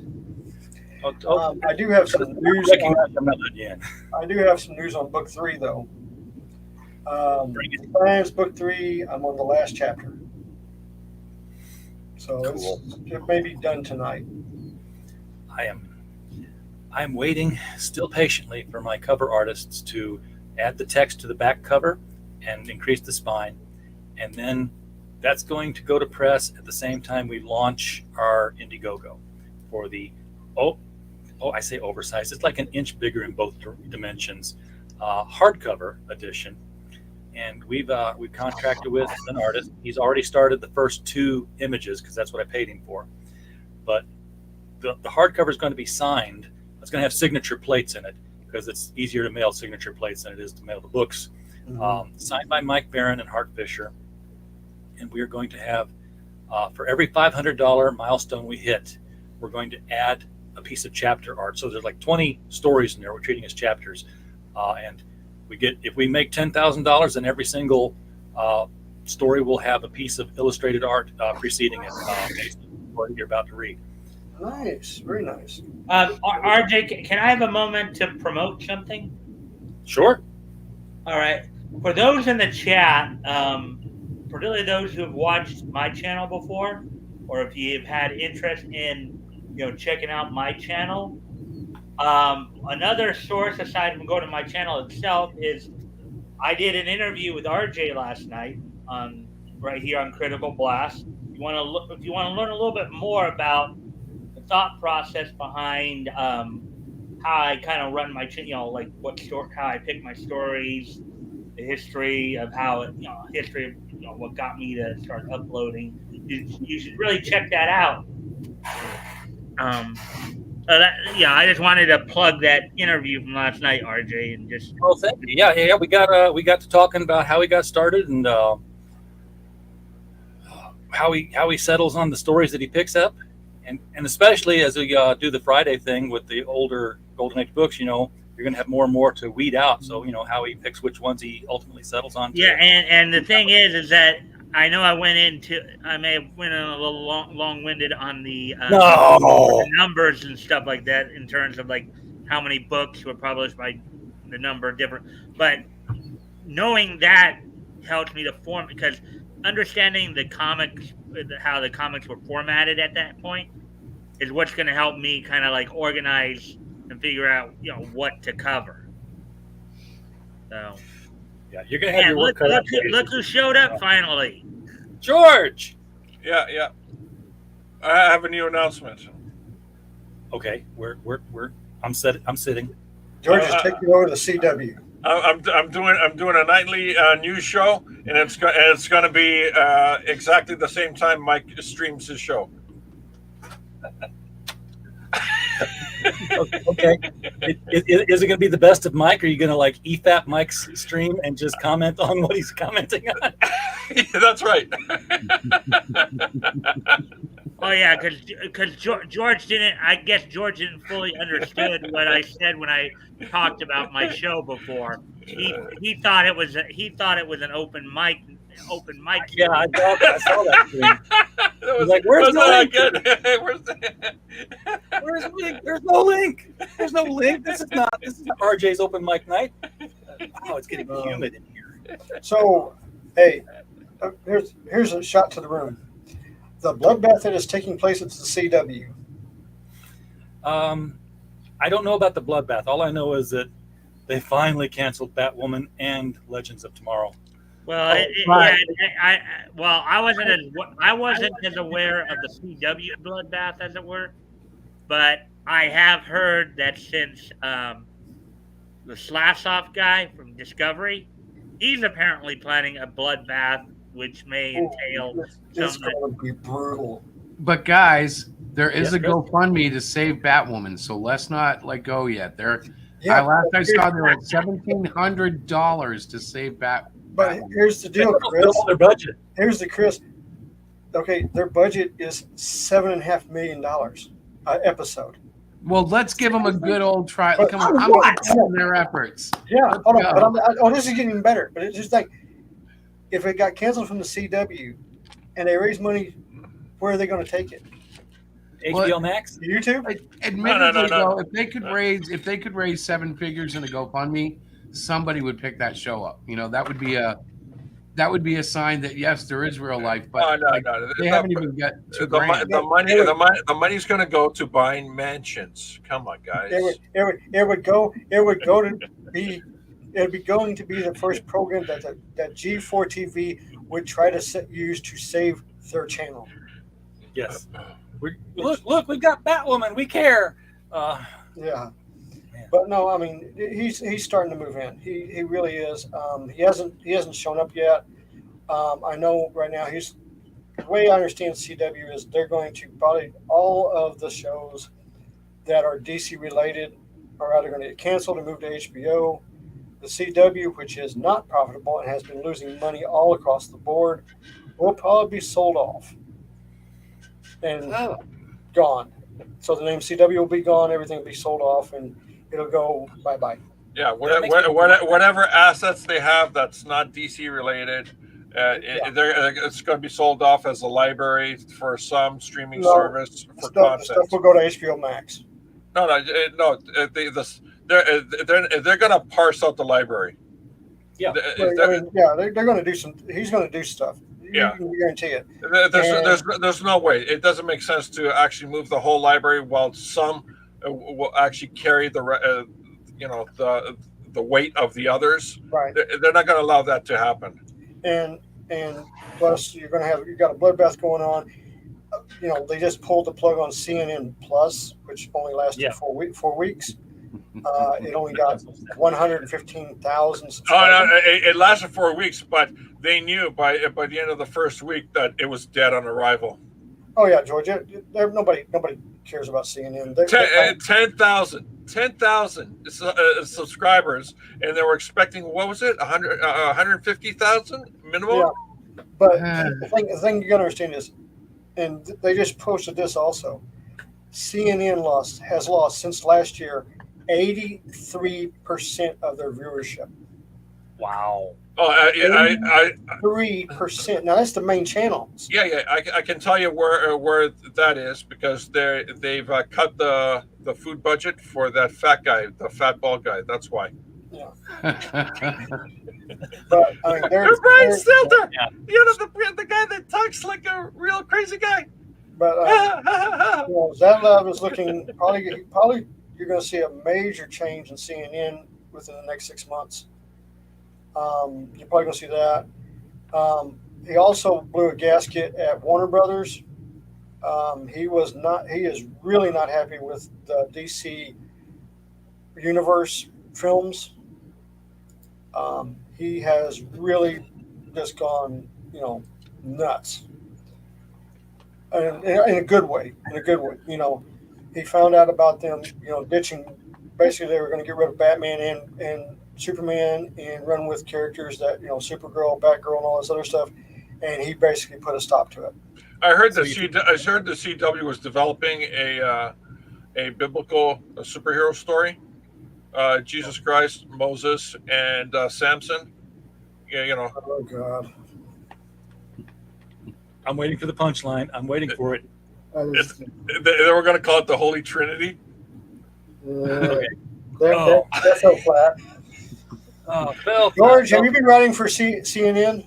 I do have some news. Yeah. I do have some news on book 3, though. Brian's book 3. I'm on the last chapter, so Cool. it may be done tonight. I'm waiting still patiently for my cover artists to add the text to the back cover and increase the spine, and then that's going to go to press at the same time we launch our Indiegogo for the I say oversized. It's like an inch bigger in both dimensions, hardcover edition. And we've contracted with an artist. He's already started the first 2 images because that's what I paid him for. But the hardcover is going to be signed. It's going to have signature plates in it because it's easier to mail signature plates than it is to mail the books. Mm-hmm. Signed by Mike Barron and Hart Fisher. And we are going to have, for every $500 milestone we hit, we're going to add a piece of chapter art. So there's like 20 stories in there we're treating as chapters. And if we make $10,000, then every single story will have a piece of illustrated art preceding it, based on what you're about to read. Nice, very nice. RJ, can I have a moment to promote something? Sure. All right. For those in the chat, particularly those who have watched my channel before, or if you've had interest in checking out my channel, another source aside from going to my channel itself is I did an interview with RJ last night right here on Critical Blast. If you want to learn a little bit more about the thought process behind how I kind of run my channel, like how I pick my stories, the history of what got me to start uploading, you should really check that out. I just wanted to plug that interview from last night, RJ, and just. Well, thank you. Yeah. We got to talking about how he got started and how he settles on the stories that he picks up, and especially as we do the Friday thing with the older Golden Age books, you're going to have more and more to weed out. So how he picks which ones he ultimately settles on. Yeah, and the thing is that I know I may have went in a little long-winded on the numbers and stuff like that in terms of like how many books were published by the number of different. But knowing that helps me to form, because understanding the comics, how the comics were formatted at that point, is what's going to help me kind of like organize and figure out what to cover. So. Yeah, you're gonna have your work cut out. Look who showed up finally. George. Yeah. I have a new announcement. Okay, I'm sitting. George is taking over the CW. I'm doing a nightly news show, and it's going to be exactly the same time Mike streams his show. Okay. Is it going to be the best of Mike? Or are you going to like EFAP Mike's stream and just comment on what he's commenting on? Yeah, that's right. Oh yeah, because George didn't. I guess George didn't fully understood what I said when I talked about my show before. He thought it was an open mic. Yeah, I saw that thing. I was like, where's the link? Where's the link? There's no link. There's no link. This is not RJ's open mic night. Oh, it's getting humid in here. So, hey, here's a shot to the room. The bloodbath that is taking place at the CW. I don't know about the bloodbath. All I know is that they finally canceled Batwoman and Legends of Tomorrow. Well, right. I wasn't as aware of the CW bloodbath as it were, but I have heard that since the Slassoff guy from Discovery, he's apparently planning a bloodbath, which may entail It's going to be brutal. But guys, there is a Chris? GoFundMe to save Batwoman, so let's not let go yet. Yeah, last I saw, they were at $1,700 to save But Batwoman. here's the deal, Chris. Double their budget. Here's the Chris. Okay, their budget is $7.5 million episode. Well, let's give them a good old try. But- Come on, I'm supporting their efforts. Yeah, Let's hold go. on. But this is getting even better. But it's just like, if it got canceled from the CW, and they raise money, where are they going to take it? HBO Max. YouTube? Admittedly, No. though, if they could raise seven figures in a GoFundMe, somebody would pick that show up. That would be a sign that yes, there is real life. But No. they haven't even got The money's going to go to buying mansions. Come on, guys. It would be going to be the first program that G4 TV would try to use to save their channel. Yes. Look, we've got Batwoman. We care. Yeah. Man. But no, I mean he's starting to move in. He really is. He hasn't shown up yet. I know right now the way I understand CW is they're going to probably all of the shows that are DC related are either going to get canceled and move to HBO. The CW, which is not profitable and has been losing money all across the board, will probably be sold off and gone. So the name CW will be gone. Everything will be sold off, and it'll go bye-bye. Yeah, whatever assets they have that's not DC related, it's going to be sold off as a library for some streaming service for content. Stuff will go to HBO Max. No. They're going to parse out the library. Yeah. They're going to do some. He's going to do stuff. Yeah. You can guarantee it. There's no way. It doesn't make sense to actually move the whole library while some will actually carry the weight of the others. Right. They're not going to allow that to happen. And plus you've got a bloodbath going on. They just pulled the plug on CNN Plus, which only lasted 4 weeks. It only got 115,000 subscribers. Oh, no, it lasted 4 weeks, but they knew by the end of the first week that it was dead on arrival. Oh yeah, George. Nobody cares about CNN. 10,000 subscribers, and they were expecting, what was it, 150,000 minimum? Yeah. But the thing you got to understand is, and they just posted this also, CNN has lost since last year 83% of their viewership. Wow. Oh, 3%. Now that's the main channels. Yeah. I can tell you where that is because they've cut the food budget for that fat guy, the fat bald guy. That's why. Yeah. But I mean, Brian Stelter, the guy that talks like a real crazy guy. But Zatlab is looking probably. You're going to see a major change in CNN within the next 6 months. You're probably going to see that. He also blew a gasket at Warner Brothers. He is really not happy with the DC Universe films. He has really just gone, nuts. And in a good way. He found out about them, ditching. Basically, they were going to get rid of Batman and Superman and run with characters that, Supergirl, Batgirl, and all this other stuff. And he basically put a stop to it. I heard the CW was developing a biblical superhero story. Jesus Christ, Moses, and Samson. Yeah, Oh God. I'm waiting for the punchline. I'm waiting for it. They were going to call it the Holy Trinity. They're so flat. Oh, Phil. George, have you been writing for CNN?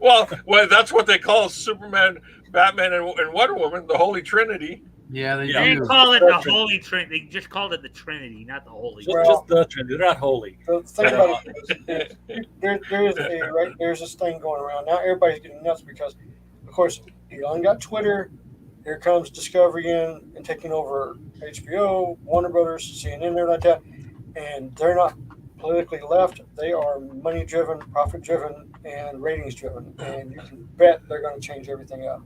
Well, that's what they call Superman, Batman, and Wonder Woman, the Holy Trinity. Yeah, they Yeah. They do. call it the Holy Trinity. They just called it the Trinity, not the Holy. Just the Trinity. They're not holy. The thing about it is, there's this thing going around now. Everybody's getting nuts because, of course, Elon got Twitter. Here comes Discovery in and taking over HBO, Warner Brothers, CNN, they're like that, and they're not politically left. They are money driven, profit driven, and ratings driven, and you can bet they're going to change everything up.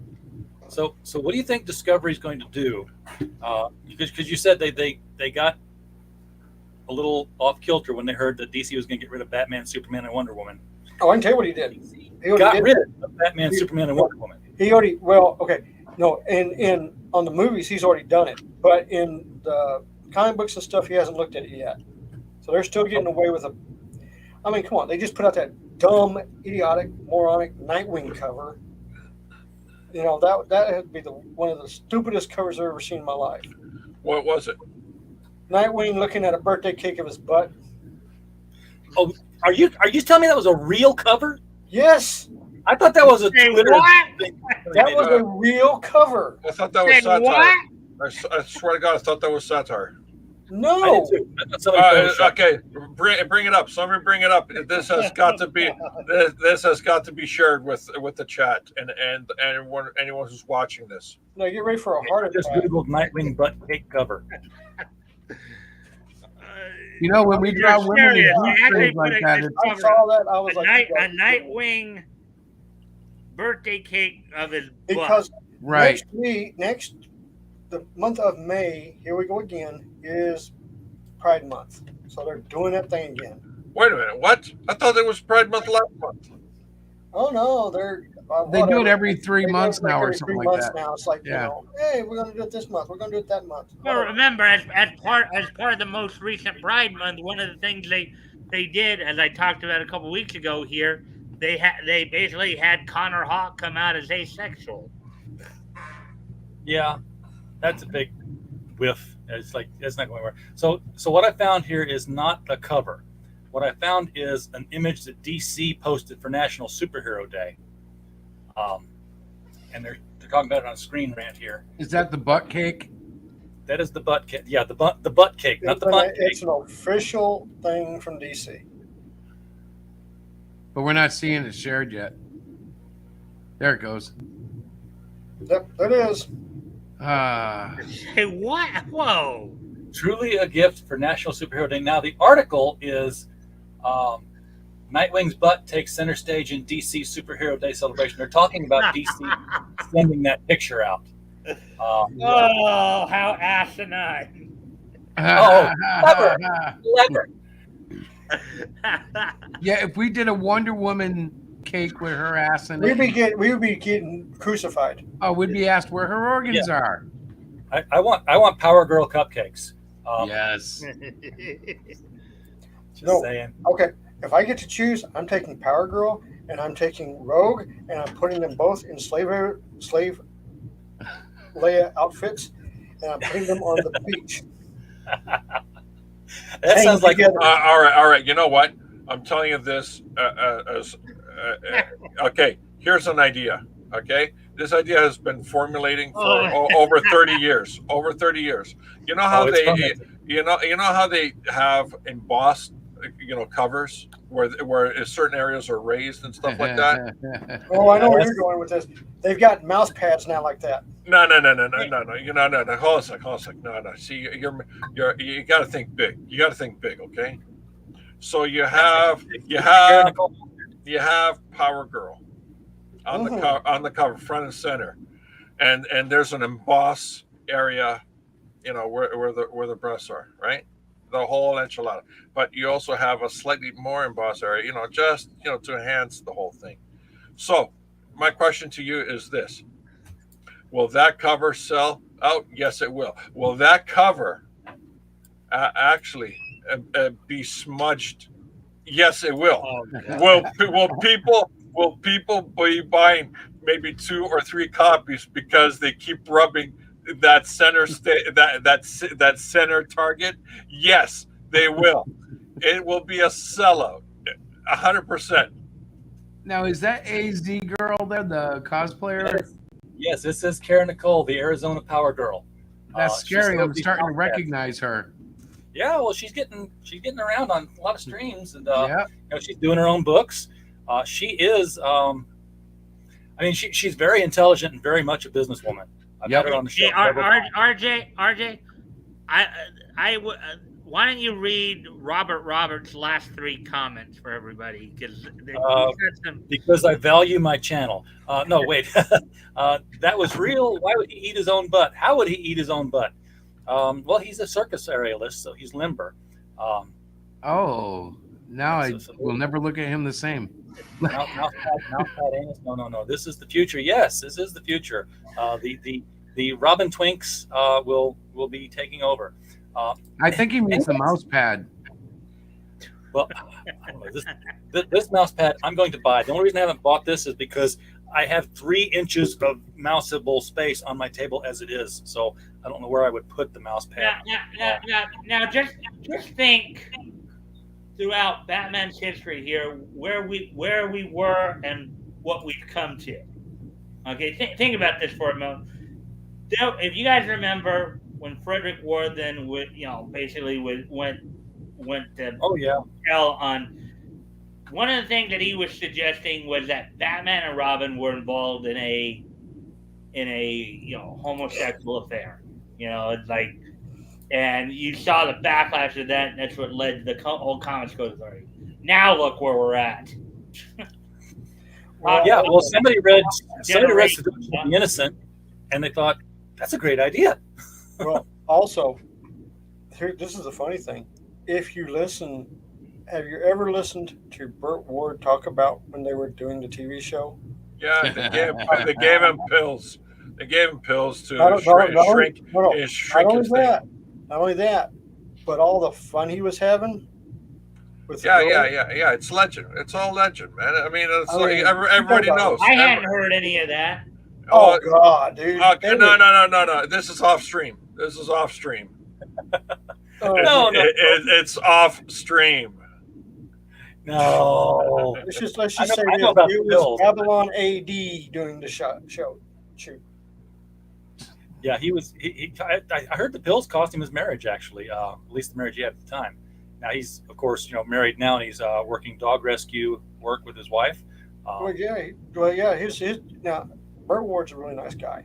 So what do you think Discovery's going to do? Because you said they got a little off kilter when they heard that DC was going to get rid of Batman, Superman, and Wonder Woman. Oh, I can tell you what he did. He Got rid of Batman, Superman, and Wonder Woman. He already, well, okay, no, in on the movies he's already done it, but in the comic books and stuff he hasn't looked at it yet. So they're still getting away with I mean, come on, they just put out that dumb, idiotic, moronic Nightwing cover. You know, that would be one of the stupidest covers I've ever seen in my life. What was it? Nightwing looking at a birthday cake of his butt. Oh, are you telling me that was a real cover? Yes, I thought that was a Say Twitter what? thing. that was a real cover. I thought that was Say satire. what? I swear to God, I thought that was satire. No, I did too. I thought somebody photoshopped it. Okay, bring it up. Somebody bring it up. This has got to be shared with the chat and anyone who's watching this. no, get ready for a heart Just attack. Googled Nightwing butt cake cover. You know, when we You're draw women serious. in They actually like put that, this it's, I cover saw that. I was a like, Nightwing birthday cake of his butt. because right. the month of May, here we go again, is Pride Month. So they're doing that thing again. Wait a minute. What? I thought it was Pride Month last month. Oh no, they're They do it whatever. every They 3 do it months like now or every something 3 like months that. now. It's like, Yeah. you know, hey, we're gonna do it this month, we're gonna do it that month. Well, remember, as part of the most recent Pride Month, one of the things they did, as I talked about a couple weeks ago here, they basically had Connor Hawk come out as asexual. Yeah, that's a big whiff. It's like it's not going anywhere. So what I found here is not the cover. What I found is an image that DC posted for National Superhero Day. And they're talking about it on Screen Rant here. Is that the butt cake? That is the butt cake. Yeah, the butt cake, not the butt It's cake. an official thing from DC. But we're not seeing it shared yet. There it goes. Yep, that is. Hey, what? Whoa! Truly a gift for National Superhero Day. Now the article is Nightwing's butt takes center stage in DC Superhero Day celebration. They're talking about DC sending that picture out. Oh, how asinine! Clever. Yeah, if we did a Wonder Woman cake with her ass in We it, would be getting crucified. we'd be asked where her organs are. I want Power Girl cupcakes. Yes. Just No. saying. Okay, if I get to choose, I'm taking Power Girl and I'm taking Rogue and I'm putting them both in slave Leia outfits and I'm putting them on the beach. That sounds like together. All right. You know what? I'm telling you this. Okay, here's an idea. Okay, this idea has been formulating for over 30 years. Over 30 years. You know how you know how they have embossed, covers where certain areas are raised and stuff like that. Oh, I know where you're going with this. They've got mouse pads now like that. No. Hold on a sec. No. See, you got to think big. You got to think big. Okay. So you have Power Girl on the cover, front and center, and there's an emboss area, where the breasts are, right? The whole enchilada. But you also have a slightly more embossed area, just to enhance the whole thing. So my question to you is this: will that cover sell out? Yes, it will. Will that cover actually be smudged? Yes, it will. Will people be buying maybe 2 or 3 copies because they keep rubbing that center that center target? Yes, they will. It will be a sellout, 100%. Now, is that AZ girl there, the cosplayer? Yes, this is Karen Nicole, the Arizona Power Girl. That's She scary. sells I'm these starting to mouse pads. recognize her. Yeah, well, she's getting around on a lot of streams, and Yeah. she's doing her own books. She is, she's very intelligent and very much a businesswoman. I've Yep. had her on the show. Hey, RJ, why don't you read Robert Roberts' last 3 comments for everybody? Because Because I value my channel. No, wait, that was real. Why would he eat his own butt? How would he eat his own butt? Well, he's a circus aerialist, so he's limber. Oh, now I So- will never look at him the same. Mouth pad anus. No. This is the future. Yes, this is the future. The Robin Twinks will be taking over. I think he means the mouse pad. Well, I don't know. This mouse pad I'm going to buy. The only reason I haven't bought this is because I have 3 inches of mouseable space on my table as it is. So I don't know where I would put the mouse pad. Now, just think throughout Batman's history here, where we were and what we've come to. Okay, think about this for a moment. If you guys remember when Frederick Worthen basically went to hell on. One of the things that he was suggesting was that Batman and Robin were involved in a homosexual affair. It's like, and you saw the backlash of that, and that's what led to the whole Comics Code Authority. Now look where we're at. Well, somebody read Seduction of the Innocent, and they thought that's a great idea. Well, also, this is the funny thing. If you listen, have you ever listened to Burt Ward talk about when they were doing the TV show? Yeah, they gave him pills. They gave him pills to shrink his thing. Not only that, but all the fun he was having. Yeah. It's legend. It's all legend, man. I mean, everybody knows. I hadn't heard any of that. Oh God, dude! No. This is off stream. It's off stream. No. Let's just say it was Babylon AD doing the shoot. Yeah, he was. I heard the pills cost him his marriage. Actually, at least the marriage he had at the time. Now he's, of course, married now, and he's working dog rescue work with his wife. His now. Burt Ward's a really nice guy,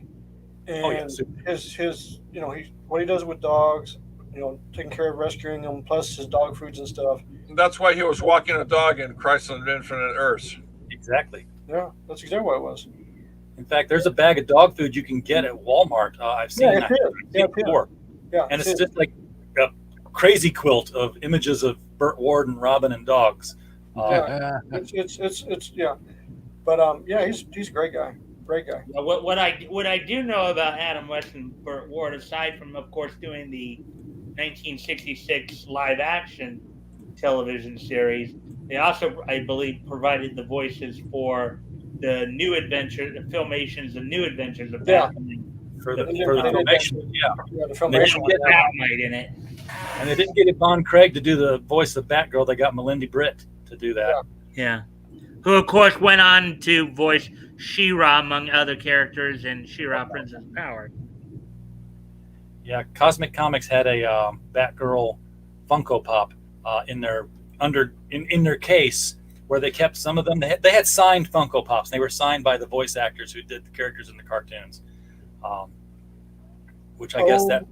and his what he does with dogs, taking care of rescuing them, plus his dog foods and stuff. That's why he was walking a dog in Christ on Infinite Earths. Exactly. Yeah, that's exactly what it was. In fact, there's a bag of dog food you can get at Walmart. I've seen that before. Yeah, and it's just like a crazy quilt of images of Burt Ward and Robin and dogs. It's but he's a great guy. Great guy. What I do know about Adam West and Burt Ward, aside from, of course, doing the 1966 live action television series, they also, I believe, provided the voices for the New Adventures of Batman. For the Filmation, the Filmation get Batmite in it. And they didn't get Yvonne Craig to do the voice of Batgirl. They got Melinda Britt to do that. Yeah. Who, of course, went on to voice She-Ra, among other characters, in She-Ra Princess of Power. Yeah, Cosmic Comics had a Batgirl Funko Pop in their case, where they kept some of them. They had signed Funko Pops. They were signed by the voice actors who did the characters in the cartoons, which I guess that.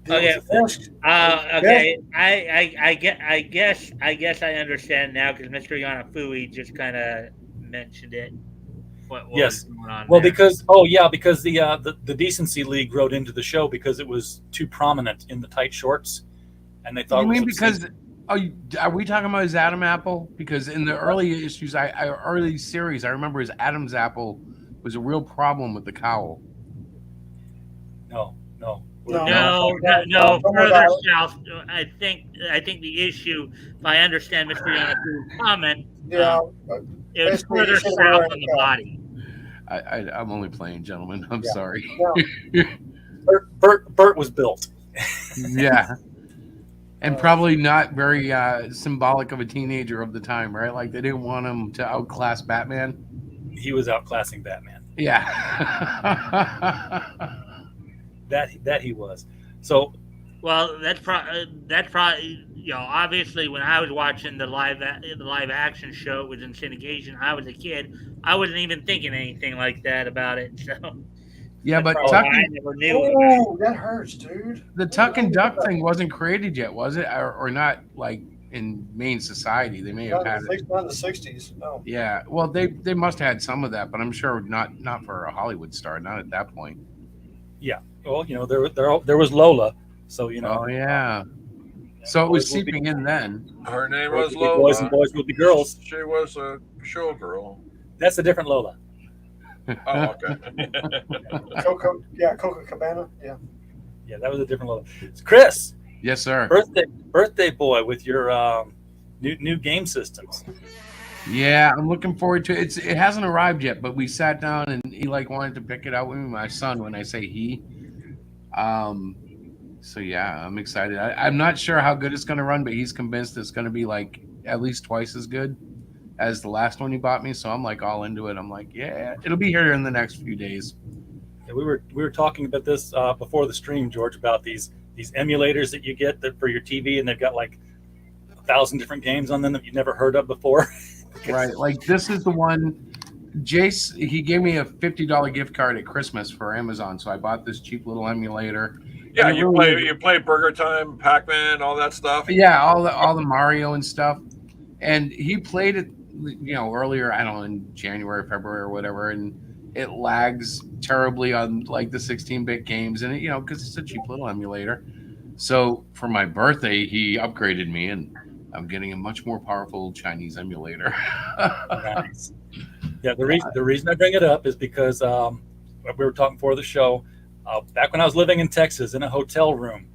Okay. Okay. I guess I understand now, because Mr. Yanafui just kind of mentioned it. What was going on? Well, there. because the Decency League wrote into the show because it was too prominent in the tight shorts, and they thought. You mean because? Are we talking about his Adam Apple? Because in the early issues, early series, I remember his Adam's Apple was a real problem with the cowl. No. Further south, I think the issue, if I understand Mr. Yanafu's comment, it was further south on the body. I'm only playing, gentlemen. I'm sorry. Bert was built. Yeah. And probably not very symbolic of a teenager of the time, right? Like they didn't want him to outclass Batman. He was outclassing Batman. Yeah. That he was. So Well, that's probably obviously when I was watching the live action show, it was in syndication. I was a kid. I wasn't even thinking anything like that about it. So Yeah, that's but probably why I never knew about it. Oh, that hurts, dude. the Tuck and Duck thing wasn't created yet, was it? Or not like in main society. They may have Not had in it. the 60s. No. Yeah. Well, they must have had some of that, but I'm sure not for a Hollywood star, not at that point. yeah, well, there was Lola. So Oh yeah. So it was seeping in then. Her name Girls was will be boys and Lola. boys will be girls. She was a showgirl. That's a different Lola. Oh, okay. Coca Cabana. Yeah. Yeah, that was a different Lola. Chris, Yes, sir. birthday boy with your new game systems. Yeah, I'm looking forward to it. It hasn't arrived yet, but we sat down and he wanted to pick it out with me, my son, when I say he. So yeah, I'm excited. I'm not sure how good it's going to run, but he's convinced it's going to be like at least twice as good as the last one he bought me. So I'm like all into it. I'm like, yeah, it'll be here in the next few days. Yeah, we were talking about this before the stream, George, about these emulators that you get for your TV, and they've got like 1,000 different games on them that you've never heard of before. Right. Like this is the one. Jace, he gave me a $50 gift card at Christmas for Amazon, so I bought this cheap little emulator. Yeah, And it you really- play Burger Time, Pac-Man, all that stuff. Yeah, all the Mario and stuff. And he played it, earlier, I don't know, in January, February, or whatever, and it lags terribly on like the 16-bit games, and because it's a cheap little emulator. So for my birthday, he upgraded me, and I'm getting a much more powerful Chinese emulator. Nice. Yeah, the reason I bring it up is because we were talking before the show. Back when I was living in Texas in a hotel room,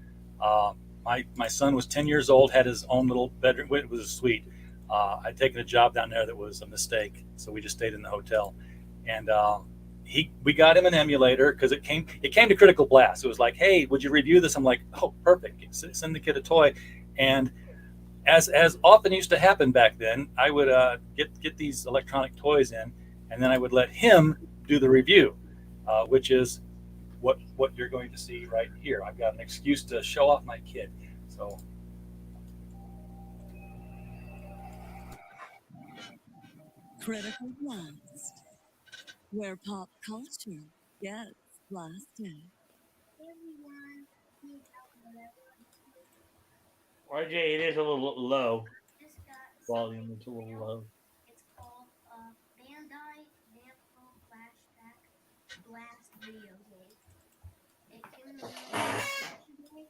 my son was 10 years old, had his own little bedroom. It was a suite. I'd taken a job down there that was a mistake, so we just stayed in the hotel. And we got him an emulator because it came to Critical Blast. It was like, hey, would you review this? I'm like, oh, perfect. Send the kid a toy. And as often used to happen back then, I would get these electronic toys in, and then I would let him do the review, which is what you're going to see right here. I've got an excuse to show off my kid. So Critical Blast, where pop culture gets blasted. RJ, it is a little low. Volume, it's a little low. It's called Bandai Namco Flashback Blast video game. It came in the mail yesterday,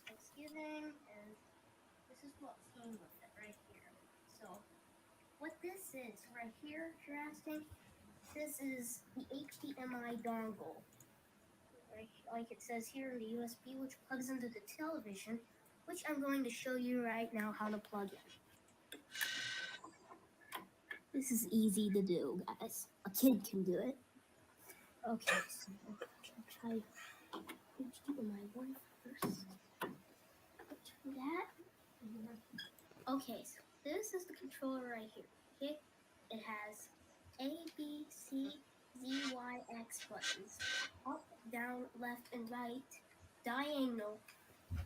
Thanksgiving, and this is what came with it right here. So, what this is right here, Drastic, this is the HDMI dongle. Right, like it says here in the USB, which plugs into the television, which I'm going to show you right now how to plug in. This is easy to do, guys. A kid can do it. Okay, so I'll try HDMI one first. Try that. Okay, so this is the controller right here. Okay, it has A, B, C, Z, Y, X buttons. Up, down, left, and right. Diagonal.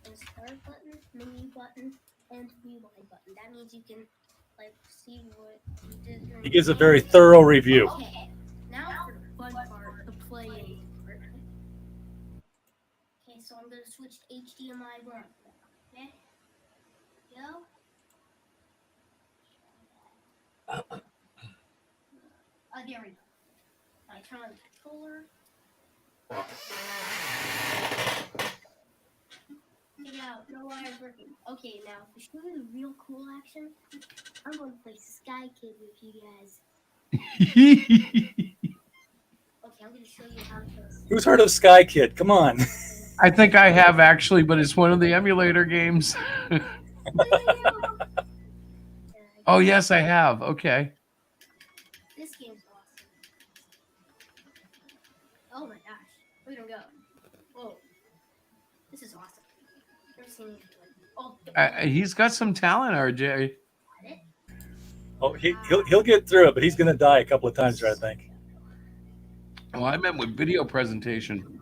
There's start button, menu button, and rewind button. That means you can see what you did during he gives a very thorough review. Okay, now for the fun part, the playing part. Okay, so I'm gonna switch to HDMI 1. Okay? Go. There we go. I turn on the controller. Yeah, no wire's working. Okay, now to show you the real cool action, I'm going to play Sky Kid with you guys. Okay, I'm going to show you how to play. Who's heard of Sky Kid? Come on. I think I have actually, but it's one of the emulator games. Oh yes, I have. Okay. This game's awesome. Oh my gosh. Where do we go? Whoa. This is awesome. Never seen anything like this. Oh, He's got some talent, RJ. Oh, he'll get through it, but he's going to die a couple of times, I think. Well, I meant with video presentation.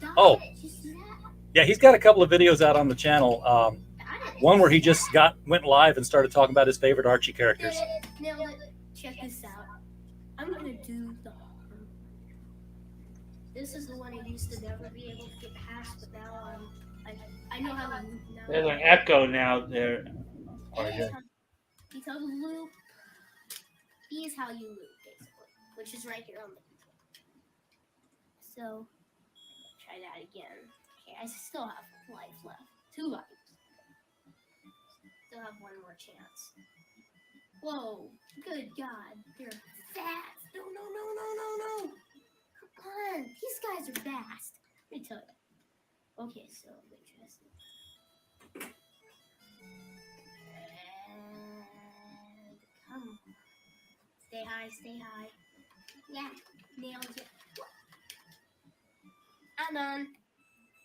Die Oh. Did you see that? Yeah, he's got a couple of videos out on the channel. Got it. One where he just went live and started talking about his favorite Archie characters. Did it. Nailed it. Check this out. I'm gonna do the. This is the one I used to never be able to get past, but now I know how to loop now. There's an echo now there. You tell the loop. B is how you loop, basically, which is right here on the control. So, try that again. Okay, I still have life left. 2 lives. Still have 1 more chance. Whoa, good God, they're fast. No. Come on, these guys are fast. Let me tell you. Okay, so I'm gonna try this. And come on. Stay high. Yeah, nailed it. I'm done.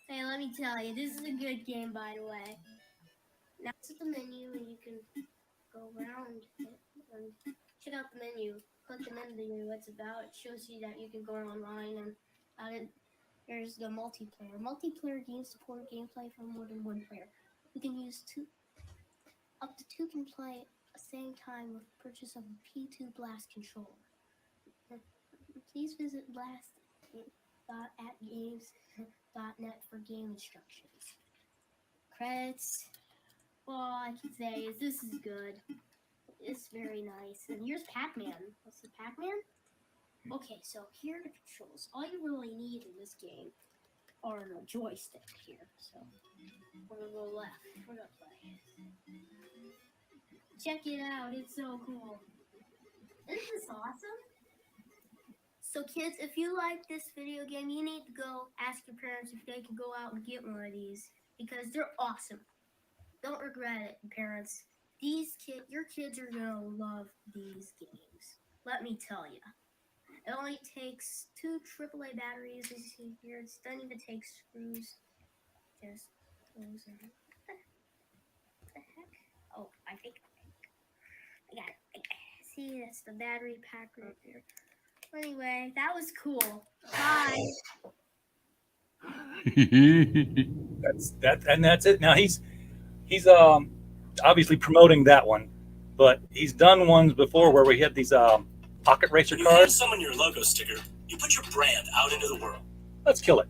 Hey, let me tell you, this is a good game, by the way. Now it's at the menu, and you can go around it and check out the menu. Click the menu, what it's about. It shows you that you can go online and there's the multiplayer. Multiplayer games support gameplay from more than 1 player. You can use up to 2 can play at the same time with purchase of a P2 Blast controller. Please visit blast.atgames.net for game instructions. Credits. All I can say is this is good. It's very nice. And here's Pac-Man. What's the Pac-Man? Okay, so here are the controls. All you really need in this game are a joystick here. So we're gonna go left. We're gonna play. Check it out. It's so cool. Isn't this awesome? So kids, if you like this video game, you need to go ask your parents if they can go out and get one of these because they're awesome. Don't regret it, parents. Your kids are gonna love these games. Let me tell you. It only takes 2 AAA batteries. As you see here, it doesn't even take screws. Just close it. What the heck? Oh, I think I got it. See, that's the battery pack right there. Anyway, that was cool. Bye. That's it. Now he's obviously promoting that one, but he's done ones before where we had these pocket racer When you hand cars. someone your logo sticker, you put your brand out into the world. Let's kill it.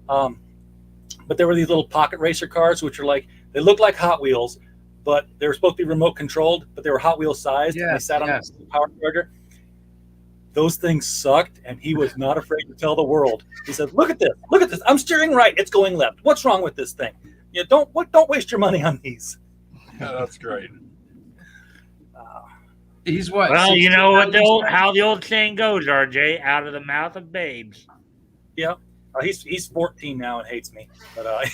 But there were these little pocket racer cars, which are like, they look like Hot Wheels, but they were supposed to be remote controlled, but they were Hot Wheels sized. And they sat on the power charger. Those things sucked, and he was not afraid to tell the world. He said, "Look at this! Look at this! I'm steering right. It's going left. What's wrong with this thing? Don't waste your money on these." Yeah, that's great. He's what? Well, you know what how the old saying goes, RJ, out of the mouth of babes. Yeah, he's 14 now and hates me, but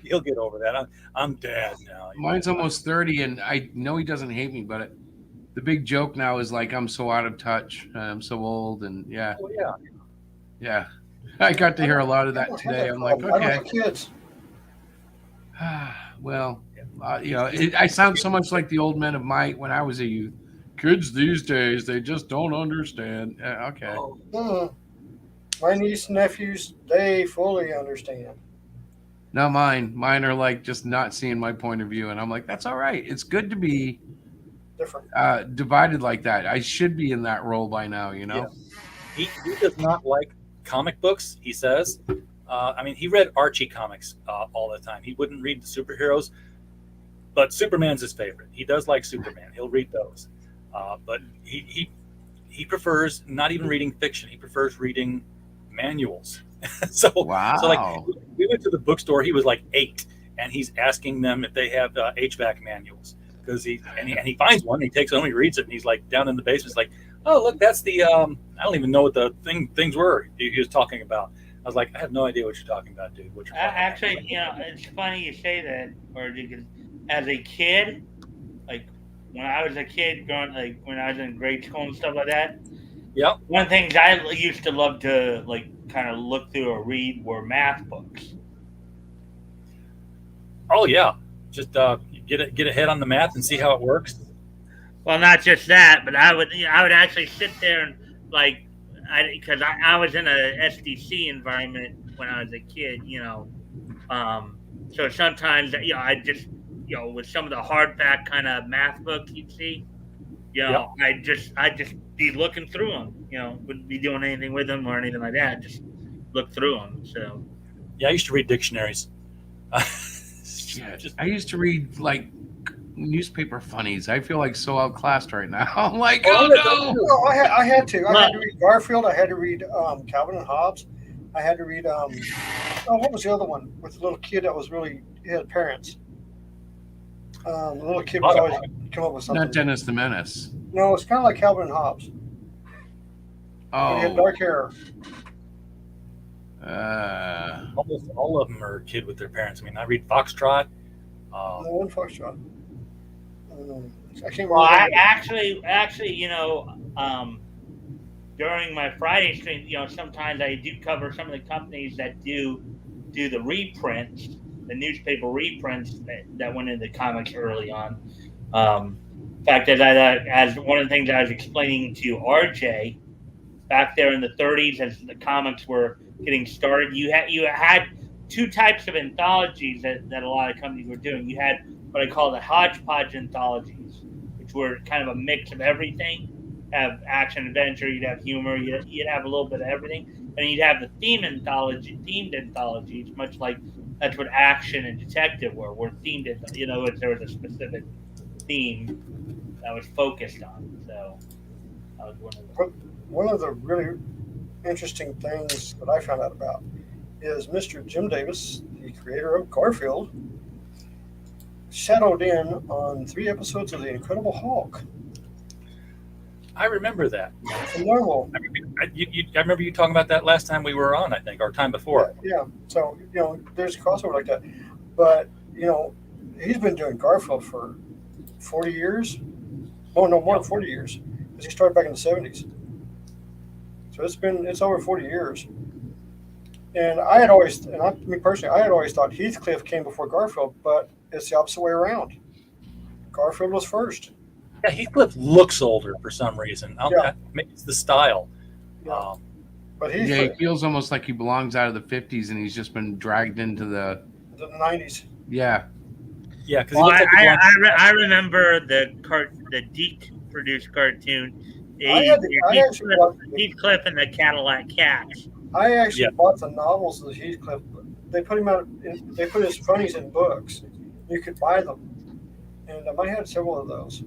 he'll get over that. I'm dad now. Mine's almost 30, and I know he doesn't hate me, but the big joke now is like I'm so out of touch. I'm so old, and yeah. Oh, Yeah. I got to hear a lot of that today. I'm like, okay. Kids. Well, I sound so much like the old men of when I was a youth. Kids these days, they just don't understand. Okay. My niece and nephews, they fully understand. No, mine are like just not seeing my point of view, and I'm like, that's all right. It's good to be different, divided like that. I should be in that role by now, Yeah. He does not like comic books, he says. He read Archie comics all the time. He wouldn't read the superheroes, but Superman's his favorite. He does like Superman. He'll read those. But he prefers not even reading fiction. He prefers reading manuals. So like we went to the bookstore. He was like 8, and he's asking them if they have HVAC manuals because he finds one. He takes it home, he reads it, and he's like down in the basement. He's like, "Oh, look, that's the I don't even know what the things were he was talking about." I was like, "I have no idea what you're talking about, dude. What you're talking Actually, about." it's funny you say that, or because as a kid, like when I was a kid, when I was in grade school and stuff like that. Yeah. One of the things I used to love to kind of look through or read were math books. Oh yeah, just get ahead on the math and see how it works. Well, not just that, but I would actually sit there and because I was in a SDC environment, when I was a kid. So sometimes I just with some of the hardback kind of math books you'd see, I just be looking through them. Wouldn't be doing anything with them or anything like that. Just look through them. So Yeah, I used to read dictionaries. I used to read like newspaper funnies. I feel like so outclassed right now. I'm like, oh no! No, I had to. I had to read Garfield. I had to read Calvin and Hobbes. I had to read what was the other one with the little kid that was really he had parents. The little kid was always come up with something. Not Dennis the Menace. No, it's kind of like Calvin and Hobbes. Oh, he had dark hair. Almost all of them are a kid with their parents. I mean, I read Foxtrot. No one Foxtrot. I can't remember. Well, I actually, during my Friday stream, sometimes I do cover some of the companies that do the reprints, the newspaper reprints that went into comics early on. In fact, as one of the things I was explaining to RJ back there in the 30s, as the comics were getting started, you had two types of anthologies that a lot of companies were doing. You had what I call the hodgepodge anthologies, which were kind of a mix of everything. Have action adventure, you'd have humor, you'd have a little bit of everything, and you'd have the themed anthologies, much like that's what action and detective were themed. There was a specific theme that was focused on. So that was one of them. One of the really interesting things that I found out about is Mr. Jim Davis, the creator of Garfield, shadowed in on 3 episodes of The Incredible Hulk. I remember that. Normal. I remember you talking about that last time we were on, I think, or time before. Yeah. So, there's a crossover like that. But, he's been doing Garfield for 40 years. Oh, no, more than 40 years. Because he started back in the 70s. So it's over 40 years. And I had always thought Heathcliff came before Garfield, but it's the opposite way around. Garfield was first. Yeah, Heathcliff looks older for some reason. Maybe it's the style. Yeah. But he feels almost like he belongs out of the 50s and he's just been dragged into the 90s. Yeah. Yeah, because I remember the Deke produced cartoon. Heathcliff and the Cadillac Cats. I actually bought the novels of Heathcliff. They put him out. They put his funnies in books. You could buy them, and I had several of those.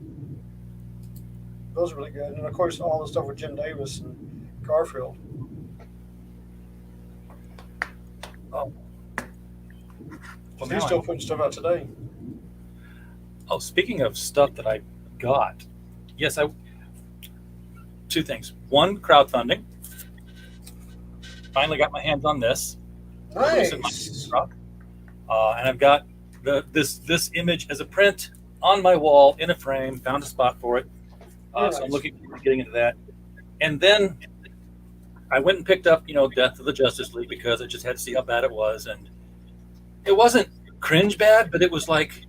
Those are really good, and of course, all the stuff with Jim Davis and Garfield. Oh, well, he's still putting stuff out today. Oh, speaking of stuff that I got, yes, two things. One, crowdfunding. Finally got my hands on this. Nice. And I've got this image as a print on my wall in a frame. Found a spot for it. So I'm looking forward to getting into that. And then I went and picked up, Death of the Justice League because I just had to see how bad it was. And it wasn't cringe bad, but it was like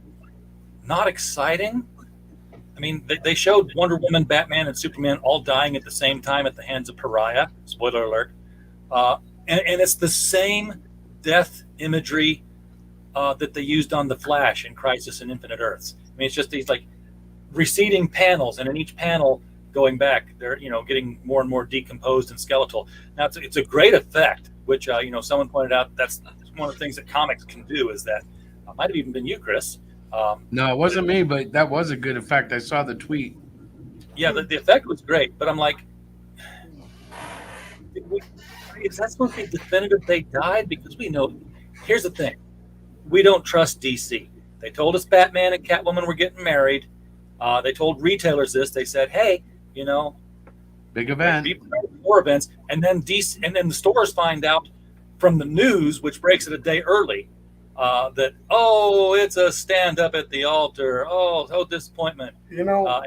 not exciting. I mean, they showed Wonder Woman, Batman, and Superman all dying at the same time at the hands of Pariah. Spoiler alert. And it's the same death imagery that they used on The Flash in Crisis on Infinite Earths. I mean, it's just these like receding panels, and in each panel going back, they're getting more and more decomposed and skeletal. Now it's a great effect, which someone pointed out that's one of the things that comics can do. Is that might have even been you, Chris. No, it wasn't me, but that was a good effect. I saw the tweet. Yeah, the effect was great, but I'm like, is that supposed to be definitive they died? Because we know, here's the thing, we don't trust DC. They told us Batman and Catwoman were getting married. They told retailers this. They said, hey, big event, be prepared for more events, and then DC, and then the stores find out from the news, which breaks it a day early, that it's a stand up at the altar. Oh, disappointment. You know what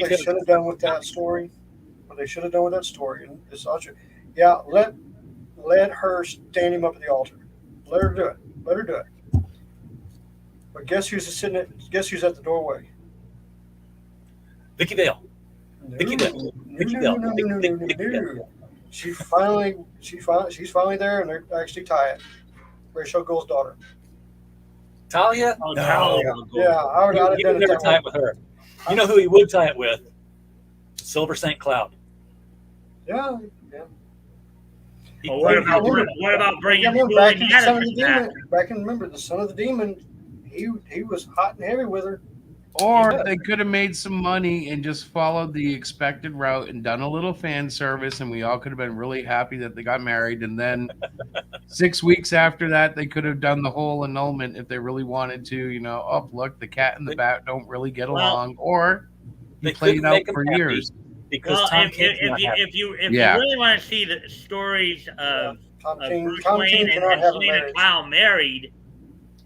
they should have done with that story? What they should have done with that story, and it's also, let her stand him up at the altar. Let her do it. Let her do it. But guess who's at the doorway? Vicky Vale. Vicky Vale. she's finally there, and they're actually tied. Rachel Gold's daughter. Talia? Oh, No. Talia. Yeah, I would have He done would it never that tie way. it with her. You know who he would tie it with? Silver St. Cloud. Yeah. He- Well, what about bringing Yeah, remember, Julie back in the Son of the Madison back? Demon, back in remember the Son of the Demon, he was hot and heavy with her. Or Yeah. they could have made some money and just followed the expected route and done a little fan service, and we all could have been really happy that they got married. And then 6 weeks after that, they could have done the whole annulment if they really wanted to. You know, oh look, the cat and the bat don't really get Well, along, or They you played couldn't it out make him for happy years. because Well, Tom if King's not happy. you Yeah. really want to see the stories of Tom King Bruce King Wayne and cannot have a Selena marriage. Kyle married,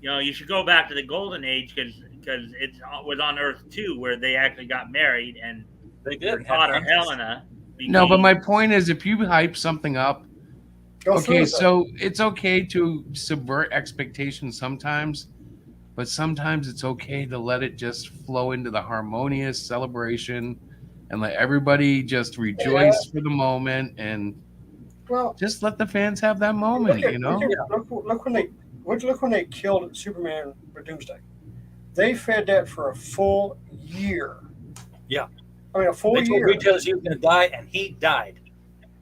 you should go back to the Golden Age because it was on Earth too, where they actually got married and They their did. daughter Helena. No, but became- my point is, if you hype something up, Go through okay, with that. so it's okay to subvert expectations sometimes, but sometimes it's okay to let it just flow into the harmonious celebration and let everybody just rejoice for the moment and Well, just let the fans have that moment, you know? Look when they killed Superman for Doomsday. They fed that for a full year. Yeah. I mean, a full They told year. retailers he was going to die, and he died.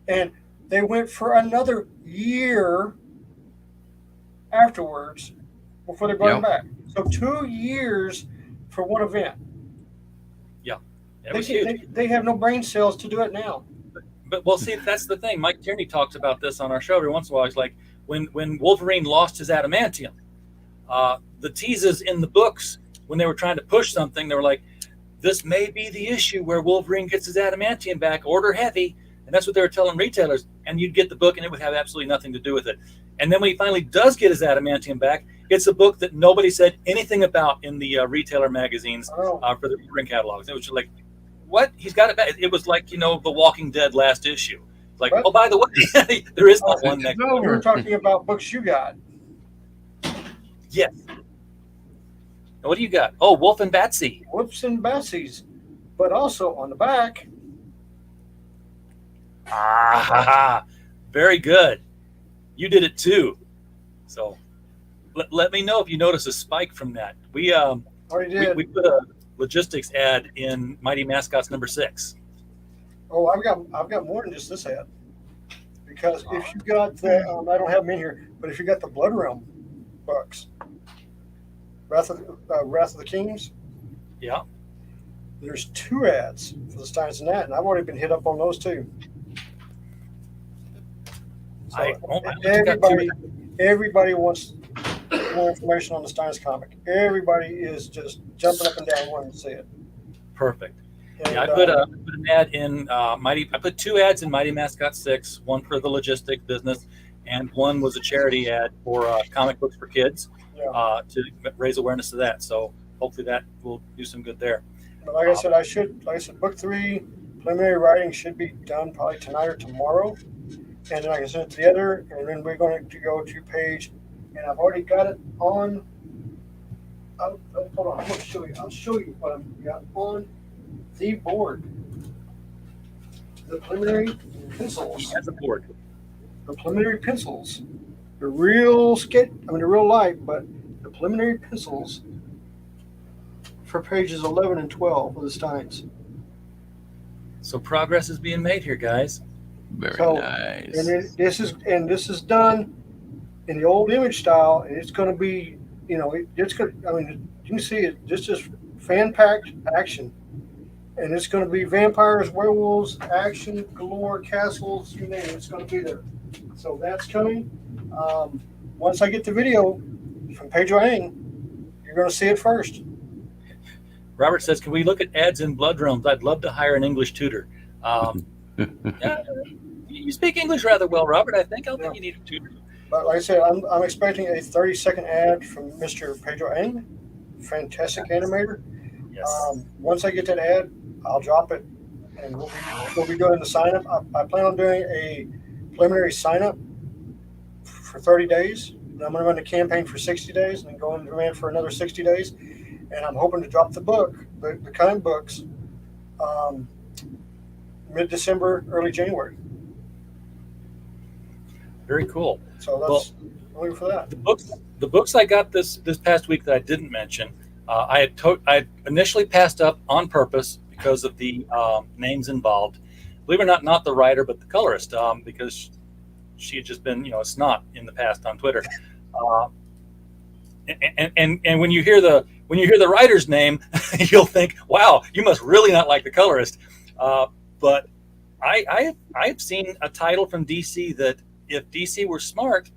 And they went for another year afterwards before they brought him back. So 2 years for one event. Yeah. It was huge. They have no brain cells to do it now. But well, see, that's the thing. Mike Tierney talks about this on our show every once in a while. He's like, when Wolverine lost his adamantium, the teases in the books when they were trying to push something, they were like, this may be the issue where Wolverine gets his adamantium back, order heavy. And that's what they were telling retailers. And you'd get the book and it would have absolutely nothing to do with it. And then when he finally does get his adamantium back, it's a book that nobody said anything about in the retailer magazines for the Wolverine catalogs. It was just like, what? He's got it back. It was like, The Walking Dead last issue. Like, oh, by the way, there is not one next. We were talking about books you got. Yes. Now, what do you got? Oh, Wolf and Batsy. Wolves and Batsies. But also on the back. Very good. You did it too. So let me know if you notice a spike from that. We Already did. we put a logistics ad in Mighty Mascots number 6. Oh, I've got more than just this ad. Because if you got the, I don't have them in here, but if you got the Blood Realm books, Wrath of the Kings, yeah, there's 2 ads for the Steins and that, and I've already been hit up on those too. So everybody wants more information on the Steins comic. Everybody is just jumping up and down wanting to see it. Perfect. And, I put an ad in I put 2 ads in Mighty Mascot 6, one for the logistics business, and one was a charity ad for comic books for kids to raise awareness of that. So hopefully that will do some good there. But like I said, book 3 preliminary writing should be done probably tonight or tomorrow. And then I can send it to the editor, and then we're going to go to page, and I've already got it on. Hold on, I'm going to show you. I'll show you what I've got on the board. The preliminary pencils. He has a board. The preliminary pencils. They're real they're real light, but the preliminary pencils for pages 11 and 12 of the Steins. So progress is being made here, guys. Very nice. And this is done in the old image style, and it's going to be, it's going. I mean, you can see it. This is fan-packed action, and it's going to be vampires, werewolves, action galore, castles. You name it, it's going to be there. So that's coming. Once I get the video from Pedro Ang, you're going to see it first. Robert says, "Can we look at ads in Blood Realms? I'd love to hire an English tutor." Yeah, you speak English rather well, Robert. I think you need a tutor. But like I said, I'm expecting a 30-second ad from Mr. Pedro Ang, fantastic animator. Yes. Once I get that ad, I'll drop it, and we'll be doing the sign up. I plan on doing a preliminary sign up for 30 days. And I'm going to run the campaign for 60 days, and then go into demand for another 60 days. And I'm hoping to drop the comic books, mid-December, early January. Very cool. So Well, that's only for that. The books I got this past week that I didn't mention, I had initially passed up on purpose because of the names involved. Believe it or not the writer, but the colorist, because she had just been, a snot in the past on Twitter. And when you hear the writer's name, you'll think, wow, you must really not like the colorist. But I've seen a title from DC that if DC were smart,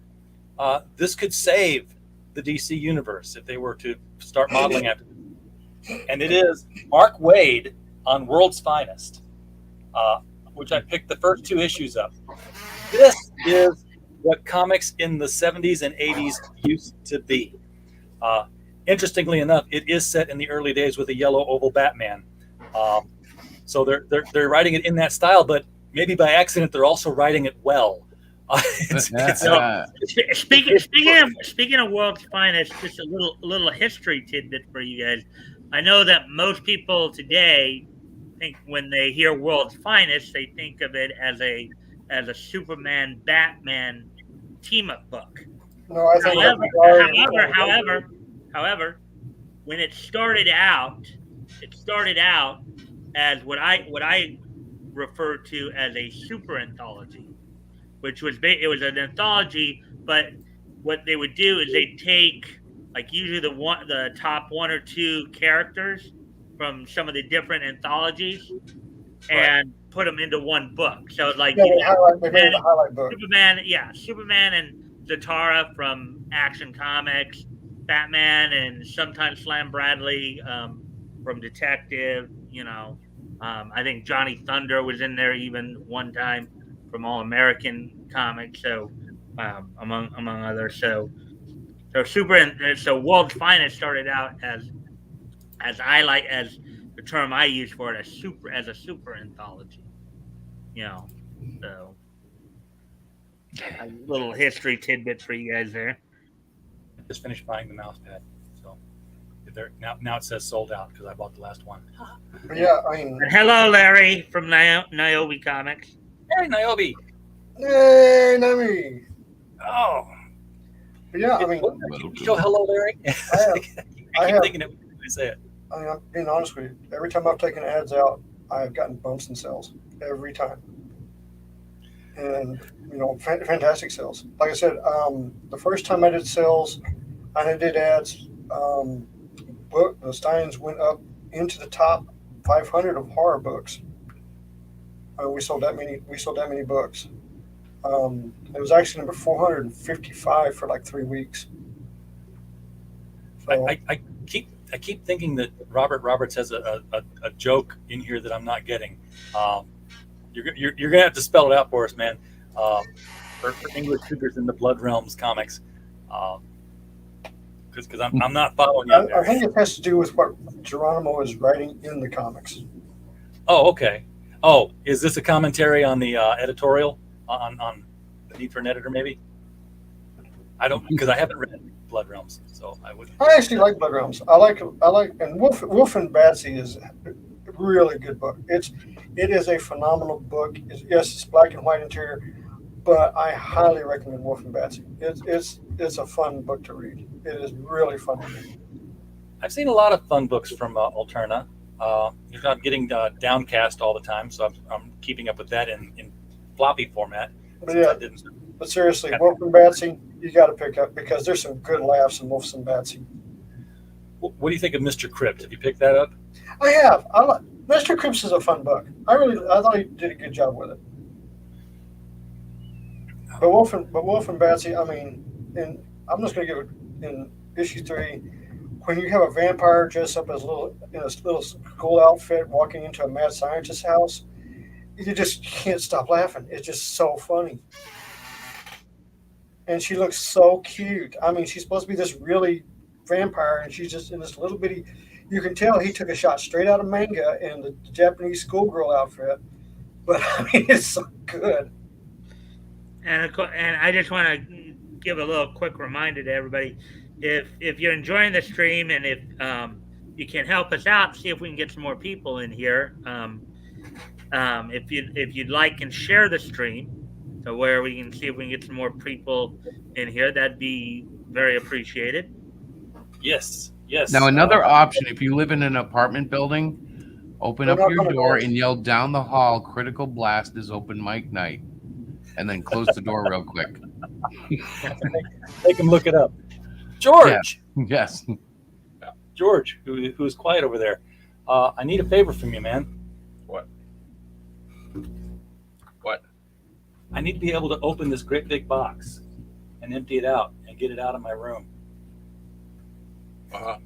this could save the DC universe if they were to start modeling after it. And it is Mark Waid on World's Finest, which I picked the first 2 issues of. This is what comics in the 70s and 80s used to be. Interestingly enough, it is set in the early days with a yellow oval Batman. So they're writing it in that style, but maybe by accident they're also writing it well. Speaking of World's Finest, just a little history tidbit for you guys. I know that most people today think when they hear World's Finest, they think of it as a Superman Batman team up book. No, I think However, when it started out as what I refer to as a super anthology, which was an anthology, but what they would do is they'd take like usually the top 1 or 2 characters from some of the different anthologies and put them into one book. So like highlight book. Superman and Zatara from Action Comics, Batman and sometimes Slam Bradley from Detective. I think Johnny Thunder was in there even one time from All American Comics. So among others. So World's Finest started out as the term I use for it as a super anthology. So a little history tidbit for you guys there. I just finished buying the mouse pad, so now it says sold out because I bought the last one. Yeah, I mean. And hello, Larry from Niobe Comics. Hey, Niobe. Hey, Nami. Oh. But yeah, I mean. Show hello, Larry. I keep thinking it when I say it. I mean, I'm being honest with you. Every time I've taken ads out, I've gotten bumps in sales. Every time. And, fantastic sales. Like I said, the first time I did sales, I did ads, the Steins went up into the top 500 of horror books. We sold that many books. It was actually number 455 for like 3 weeks. So, I keep thinking that Robert Roberts has a joke in here that I'm not getting. You're gonna have to spell it out for us, man. For English Cougars in the Blood Realms comics, because I'm not following you. I think it has to do with what Geronimo is writing in the comics. Oh, okay. Oh, is this a commentary on the editorial on the need for an editor? Maybe. I don't, because I haven't read Blood Realms, so I wouldn't. I actually like Blood Realms. I like, and Wolf and Batsy is a really good book. It is a phenomenal book. It's black and white interior, but I highly recommend Wolf and Batsy. It's a fun book to read. It is really fun to read. I've seen a lot of fun books from Alterna. You're not getting Downcast all the time, so I'm keeping up with that in floppy format. But yeah, but seriously, Wolf and Batsy, you got to pick up because there's some good laughs in Wolf and Batsy. What do you think of Mr. Crypt? Have you picked that up? I have. Mr. Crypt is a fun book. I thought he did a good job with it. But Wolf and Batsy, I mean, I'm just going to give it in issue 3. When you have a vampire dressed up as a little school outfit walking into a mad scientist's house, you just can't stop laughing. It's just so funny. And she looks so cute. I mean, she's supposed to be this really vampire, and she's just in this little bitty. You can tell he took a shot straight out of manga in the Japanese schoolgirl outfit. But I mean, it's so good. And I just want to give a little quick reminder to everybody: if you're enjoying the stream, and if you can help us out, see if we can get some more people in here. If you'd like and share the stream, So where we can see if we can get some more people in here, that'd be very appreciated. Yes. Yes. Now, another option, if you live in an apartment building, open They're up not your gonna door go. and yell down the hall, "Critical Blast is open mic night," and then close the door real quick. Make them look it up. George. Yes. George, who's quiet over there. I need a favor from you, man. What? What? I need to be able to open this great big box and empty it out and get it out of my room. Uh-huh.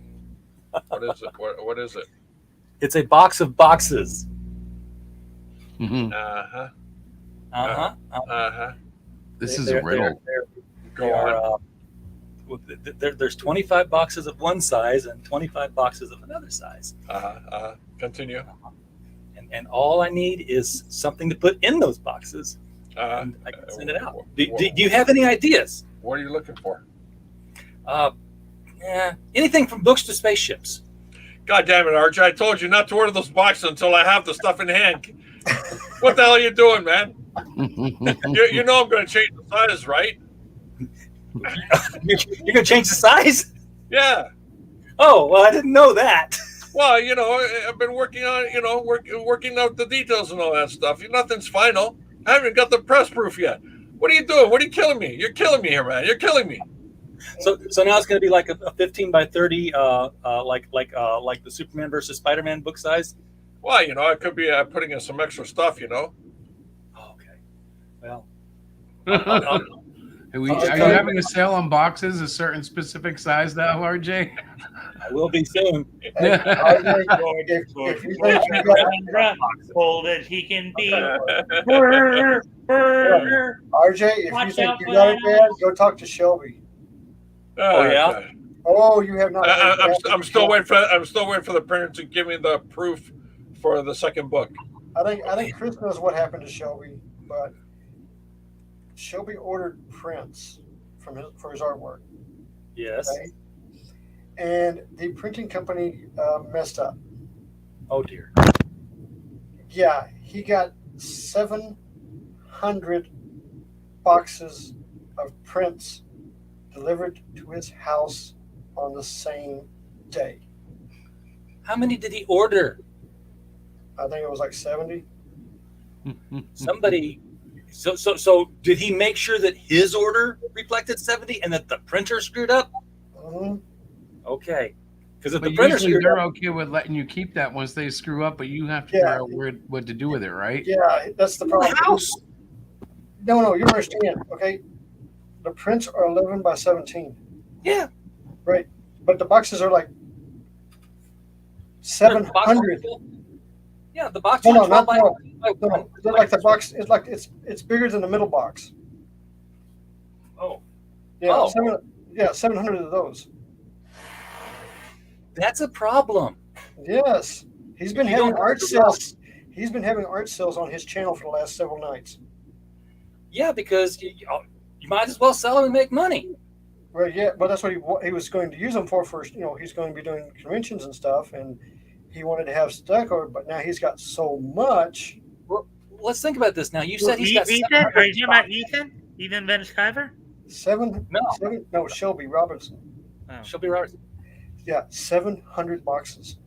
What is it? What is it? It's a box of boxes. Mhm. Uh-huh. Uh-huh. Uh-huh. This is a riddle. Go on. There's 25 boxes of one size and 25 boxes of another size. Continue. And all I need is something to put in those boxes. Uh-huh. I can send it out. Do you have any ideas? What are you looking for? Anything from books to spaceships. God damn it, RJ. I told you not to order those boxes until I have the stuff in hand. What the hell are you doing, man? You know I'm going to change the size, right? You're going to change the size? Yeah. Oh, well, I didn't know that. Well, I've been working on, working out the details and all that stuff. Nothing's final. I haven't got the press proof yet. What are you doing? What are you killing me? You're killing me here, man. You're killing me. So now it's going to be like a 15 by 30, like the Superman versus Spider-Man book size. Well, I could be putting in some extra stuff. Okay. Well, Are you having a sale on boxes a certain specific size now, RJ? I will be soon. Cold as he can be. RJ, if you think you got it bad, go talk to Shelby. Oh yeah. God. Oh, you have not. I'm still waiting for the printer to give me the proof for the second book. I think Chris knows what happened to Shelby, but Shelby ordered prints for his artwork. Yes. Okay? And the printing company messed up. Oh dear. Yeah, he got 700 boxes of prints delivered to his house on the same day. How many did he order? I think it was like 70. Somebody. So did he make sure that his order reflected 70 and that the printer screwed up? Mm-hmm. Okay. Because if But the printer usually screwed they're up, okay with letting you keep that once they screw up, but you have to figure out what to do with it, right? Yeah, that's the problem. house. No, you don't understand. Okay, the prints are 11 by 17. Yeah. Right, but the boxes are like 700. Yeah, the box. No, was not 12 by- no. They're like the box. It's like it's bigger than the middle box. Oh. Yeah, Oh. 700 of those. That's a problem. Yes, he's been You having don't art have to sales. He's been having art sales on his channel for the last several nights. Yeah, because you might as well sell them and make money. Right, yeah, but that's what he was going to use them for first. He's going to be doing conventions and stuff, and he wanted to have decor, but now he's got so much. Well, let's think about this now. You said he's got Ethan? Are you talking about Ethan? Ethan Van Sciver? No, Shelby Robinson. Oh. Shelby Roberts. Yeah, 700 boxes.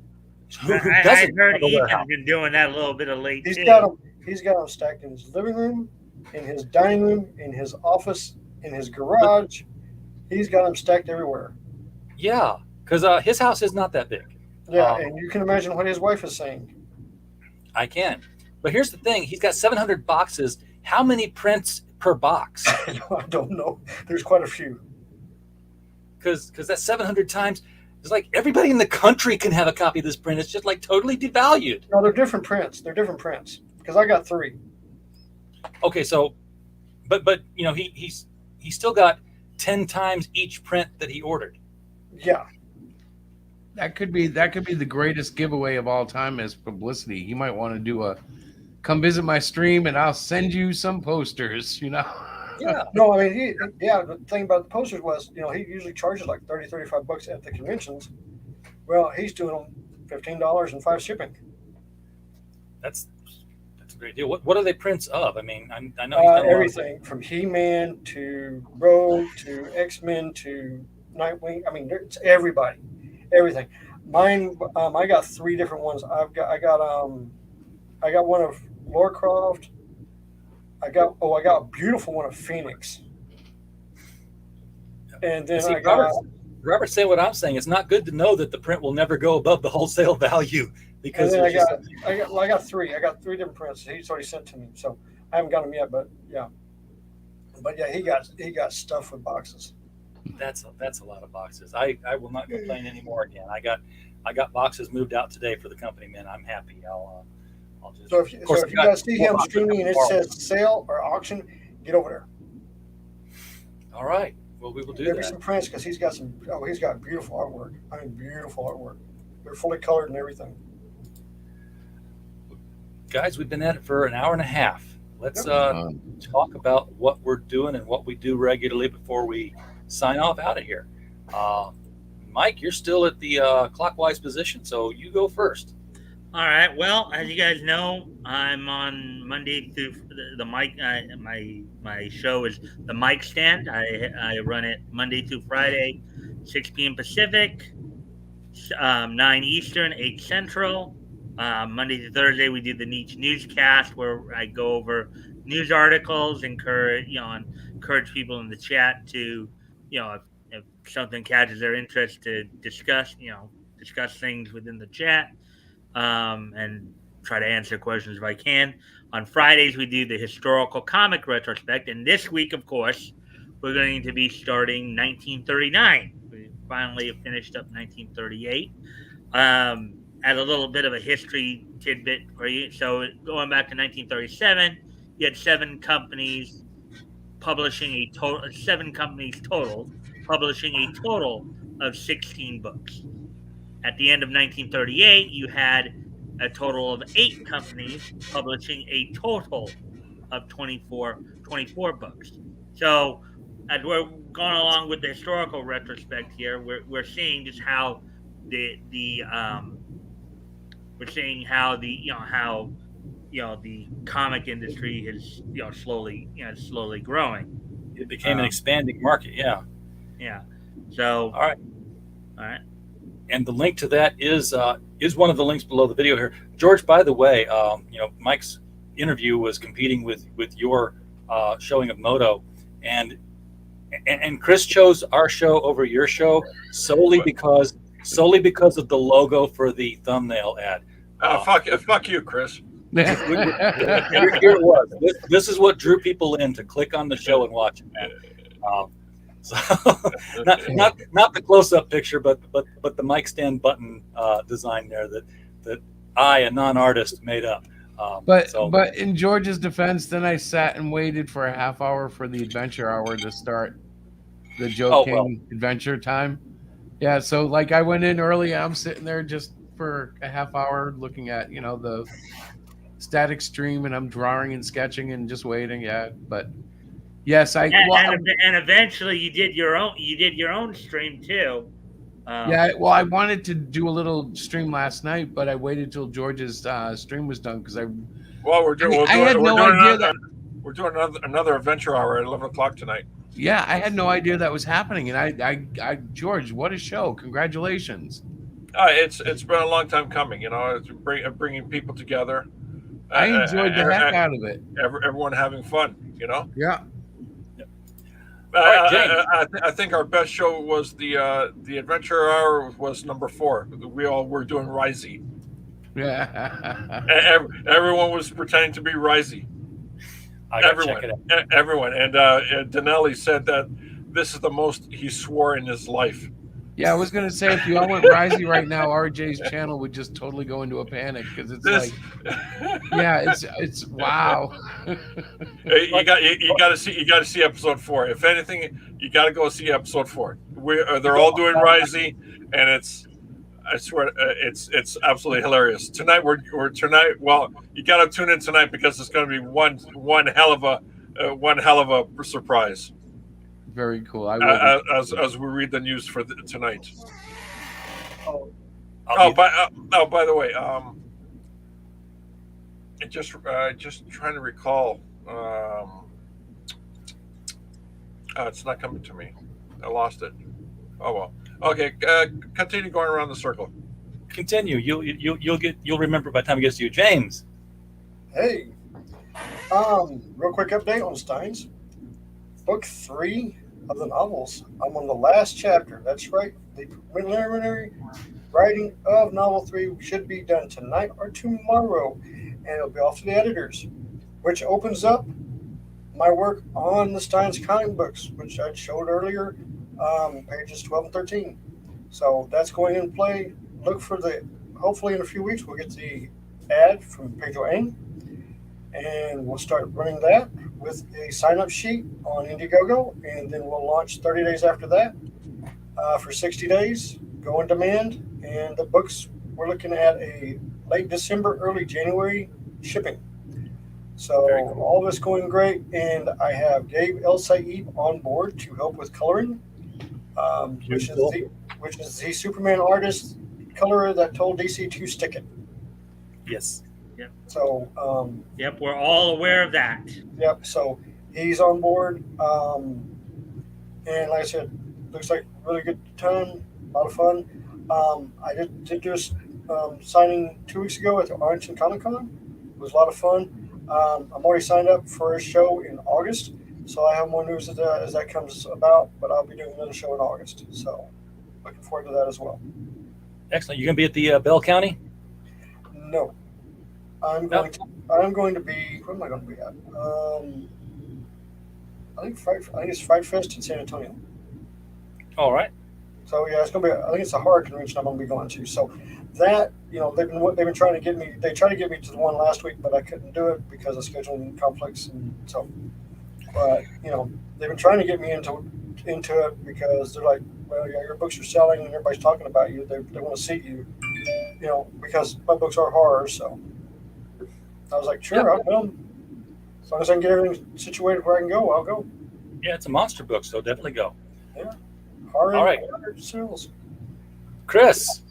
Who I doesn't heard have a Ethan's warehouse? been doing that a little bit of late He's too. got them stacked in his living room, in his dining room, in his office, in his garage. He's got them stacked everywhere. Yeah, because his house is not that big. Yeah, and you can imagine what his wife is saying. I can. But here's the thing. He's got 700 boxes. How many prints per box? I don't know. There's quite a few. Because that's 700 times. It's like everybody in the country can have a copy of this print. It's just like totally devalued. No, they're different prints. Because I got 3. Okay, so, but he's still got 10 times each print that he ordered. Yeah. That could be the greatest giveaway of all time as publicity. He might want to do come visit my stream and I'll send you some posters, Yeah. No, I mean, the thing about the posters was, he usually charges like $30-35 at the conventions. Well, he's doing them $15 and 5 shipping. That's great deal. What are they prints of? I mean, I know he's done a lot of Everything from He-Man to Rogue to X-Men to Nightwing. I mean, it's everybody, everything. Mine, I got 3 different ones. I got one of Lara Croft. I got a beautiful one of Phoenix. And then See, I got Robert's saying what I'm saying. It's not good to know that the print will never go above the wholesale value because and then it's I got 3. I got 3 different prints. He's already sent to me, so I haven't got them yet. But yeah, he got stuff with boxes. that's a lot of boxes. I will not complain anymore again. I got boxes moved out today for the company, man. I'm happy. I'll just. So if you guys see him streaming and it says sale or auction, get over there. All right. Well, we will do There'll be that. some prints because he's got beautiful artwork. I mean, beautiful artwork. They're fully colored and everything. Guys, we've been at it for an hour and a half. Let's talk about what we're doing and what we do regularly before we sign off out of here. Mike, you're still at the clockwise position, so you go first. All right. Well, as you guys know, I'm on Monday through the mic. My show is the Mic Stand. I run it Monday through Friday, 6 p.m. Pacific, 9 Eastern, 8 Central. Monday to Thursday, we do the Niche Newscast, where I go over news articles, encourage people in the chat to, if something catches their interest, to discuss things within the chat. And try to answer questions if I can. On Fridays, we do the historical comic retrospect. And this week, of course, we're going to be starting 1939. We finally have finished up 1938. Add a little bit of a history tidbit for you. So going back to 1937, you had 7 companies publishing a total of 16 books. At the end of 1938, you had a total of 8 companies publishing a total of 24 books. So, as we're going along with the historical retrospect here, we're seeing just how the comic industry is slowly growing. It became an expanding market. Yeah. Yeah. So. All right. And the link to that is one of the links below the video here. George, by the way, Mike's interview was competing with your showing of Moto, and Chris chose our show over your show solely because of the logo for the thumbnail ad. Fuck you, Chris. Here it was. This is what drew people in to click on the show and watch it, man. So not the close-up picture, but the mic stand button design there that I, a non-artist, made up. But in George's defense, then I sat and waited for a half hour for the adventure hour to start the Joe King adventure time. Yeah, so like I went in early. I'm sitting there just for a half hour looking at the static stream, and I'm drawing and sketching and just waiting. Yeah, but. Yes, and eventually you did your own stream too. Yeah, well, I wanted to do a little stream last night, but I waited till George's stream was done because we're doing another adventure hour at 11:00 tonight. Yeah, I had no idea that was happening, and I George, what a show! Congratulations. It's been a long time coming. It's bringing people together. I enjoyed the heck out of it. Everyone having fun. Yeah. I think our best show was the adventure hour was number 4. We all were doing Risey. Yeah. Everyone was pretending to be Risey. Everyone. And Danelli said that this is the most he swore in his life. Yeah, I was gonna say if you all went Risey right now, RJ's channel would just totally go into a panic because it's wow. You got to see episode 4. If anything, you got to go see episode 4. They're all doing Risey, and I swear it's absolutely hilarious. Tonight we're well, you got to tune in tonight because it's going to be one hell of a surprise. Very cool. As we read the news for tonight. By the way, just trying to recall. It's not coming to me. I lost it. Oh well. Okay, continue going around the circle. Continue. You'll remember by the time it gets to you, James. Hey, real quick update on Steins. Book 3 of the novels. I'm on the last chapter. That's right. The preliminary writing of novel 3 should be done tonight or tomorrow, and it'll be off to the editors, which opens up my work on the Steins comic books, which I showed earlier, pages 12 and 13. So that's going in play. Look for hopefully in a few weeks we'll get the ad from Pedro Ang, and we'll start running that with a sign-up sheet on Indiegogo, and then we'll launch 30 days after that for 60 days, go on demand, and the books, we're looking at a late December, early January shipping. So cool. all this going great, and I have Gabe El Saib on board to help with coloring, which is the Superman artist colorer that told DC to stick it. Yes. Yep. So Yep, we're all aware of that. Yep. So he's on board, and like I said, looks like a really good time, a lot of fun. I did do a signing 2 weeks ago at the Arlington Comic Con. It was a lot of fun. I'm already signed up for a show in August, so I have more news as that comes about. But I'll be doing another show in August, so looking forward to that as well. Excellent. You gonna be at the Bell County? No, I'm going to be. Where am I going to be at? I think it's Fright Fest in San Antonio. All right. So yeah, it's gonna be. I think it's a horror convention I'm gonna be going to. So that they've been trying to get me. They tried to get me to the one last week, but I couldn't do it because of scheduling conflicts and so. But they've been trying to get me into it because they're like, well, yeah, your books are selling and everybody's talking about you. They want to see you. Because my books are horror. So I was like, sure, I'll come. As long as I can get everything situated where I can go, I'll go. Yeah, it's a monster book, so definitely go. Yeah. Horror, all right. Horror sales. Chris,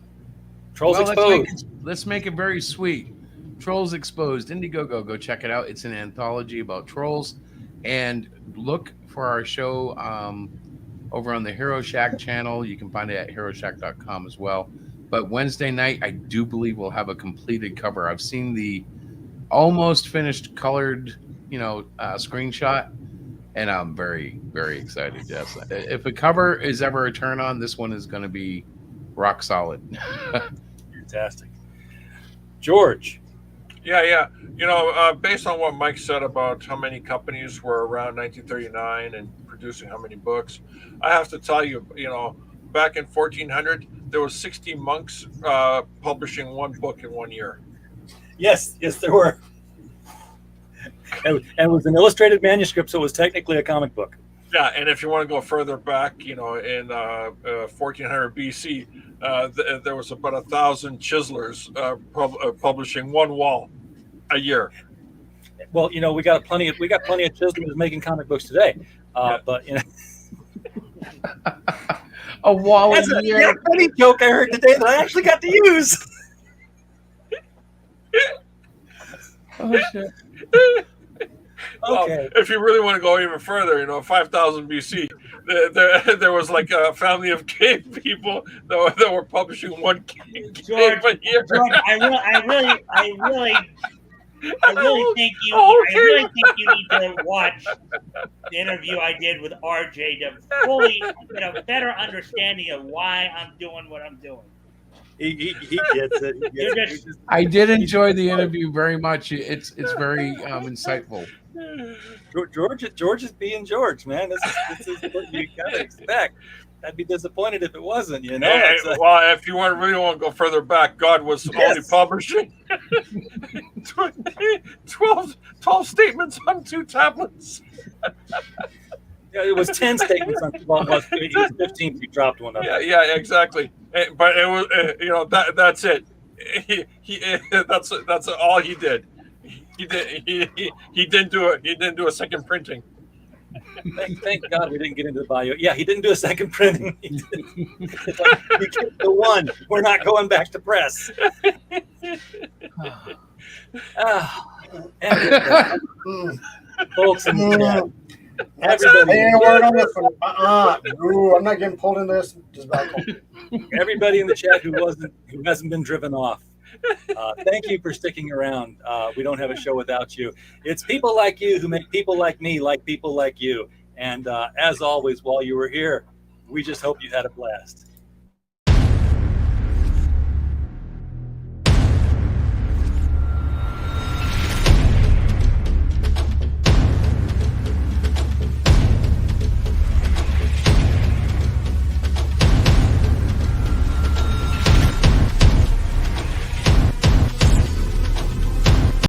Trolls Exposed. Let's make it very sweet. Trolls Exposed, Indiegogo. Go check it out. It's an anthology about trolls. And look for our show over on the Hero Shack channel. You can find it at heroshack.com as well. But Wednesday night, I do believe we'll have a completed cover. I've seen the almost finished colored, screenshot, and I'm very, very excited. Yes, if a cover is ever a turn on, this one is going to be rock solid. Fantastic, George. Yeah. Based on what Mike said about how many companies were around 1939 and producing how many books, I have to tell you, back in 1400, there was 60 monks publishing one book in 1 year. Yes, there were. And it was an illustrated manuscript, so it was technically a comic book. Yeah, and if you want to go further back, in 1400 BC, there was about 1,000 chiselers publishing one wall a year. Well, we got plenty of chiselers making comic books today, but a wall that's a year. That's a funny joke I heard today that I actually got to use. Oh shit. Okay. If you really want to go even further, 5,000 BC, there was like a family of cave people that were publishing one cave a year. George, I really think you need to watch the interview I did with RJ to fully get a better understanding of why I'm doing what I'm doing. He gets it. I did enjoy the interview very much. It's very insightful. George is being George, man. This is what you gotta expect. I'd be disappointed if it wasn't, Well, if you really want to go further back, God was only publishing 12 statements on 2 tablets. Yeah, it was 10 statements on 12. It was 15 if you dropped one of them. Yeah, exactly. But it was, that's it. That's all he did. He didn't do it. He didn't do a second printing. Thank God we didn't get into the bio. Yeah, he didn't do a second printing. We took the one. We're not going back to press. And folks in the chat, everybody, Ain't a word on this one. No, I'm not getting pulled into this. Just everybody in the chat who hasn't been driven off. Thank you for sticking around. We don't have a show without you. It's people like you who make people like me like people like you. And as always, while you were here, we just hope you had a blast.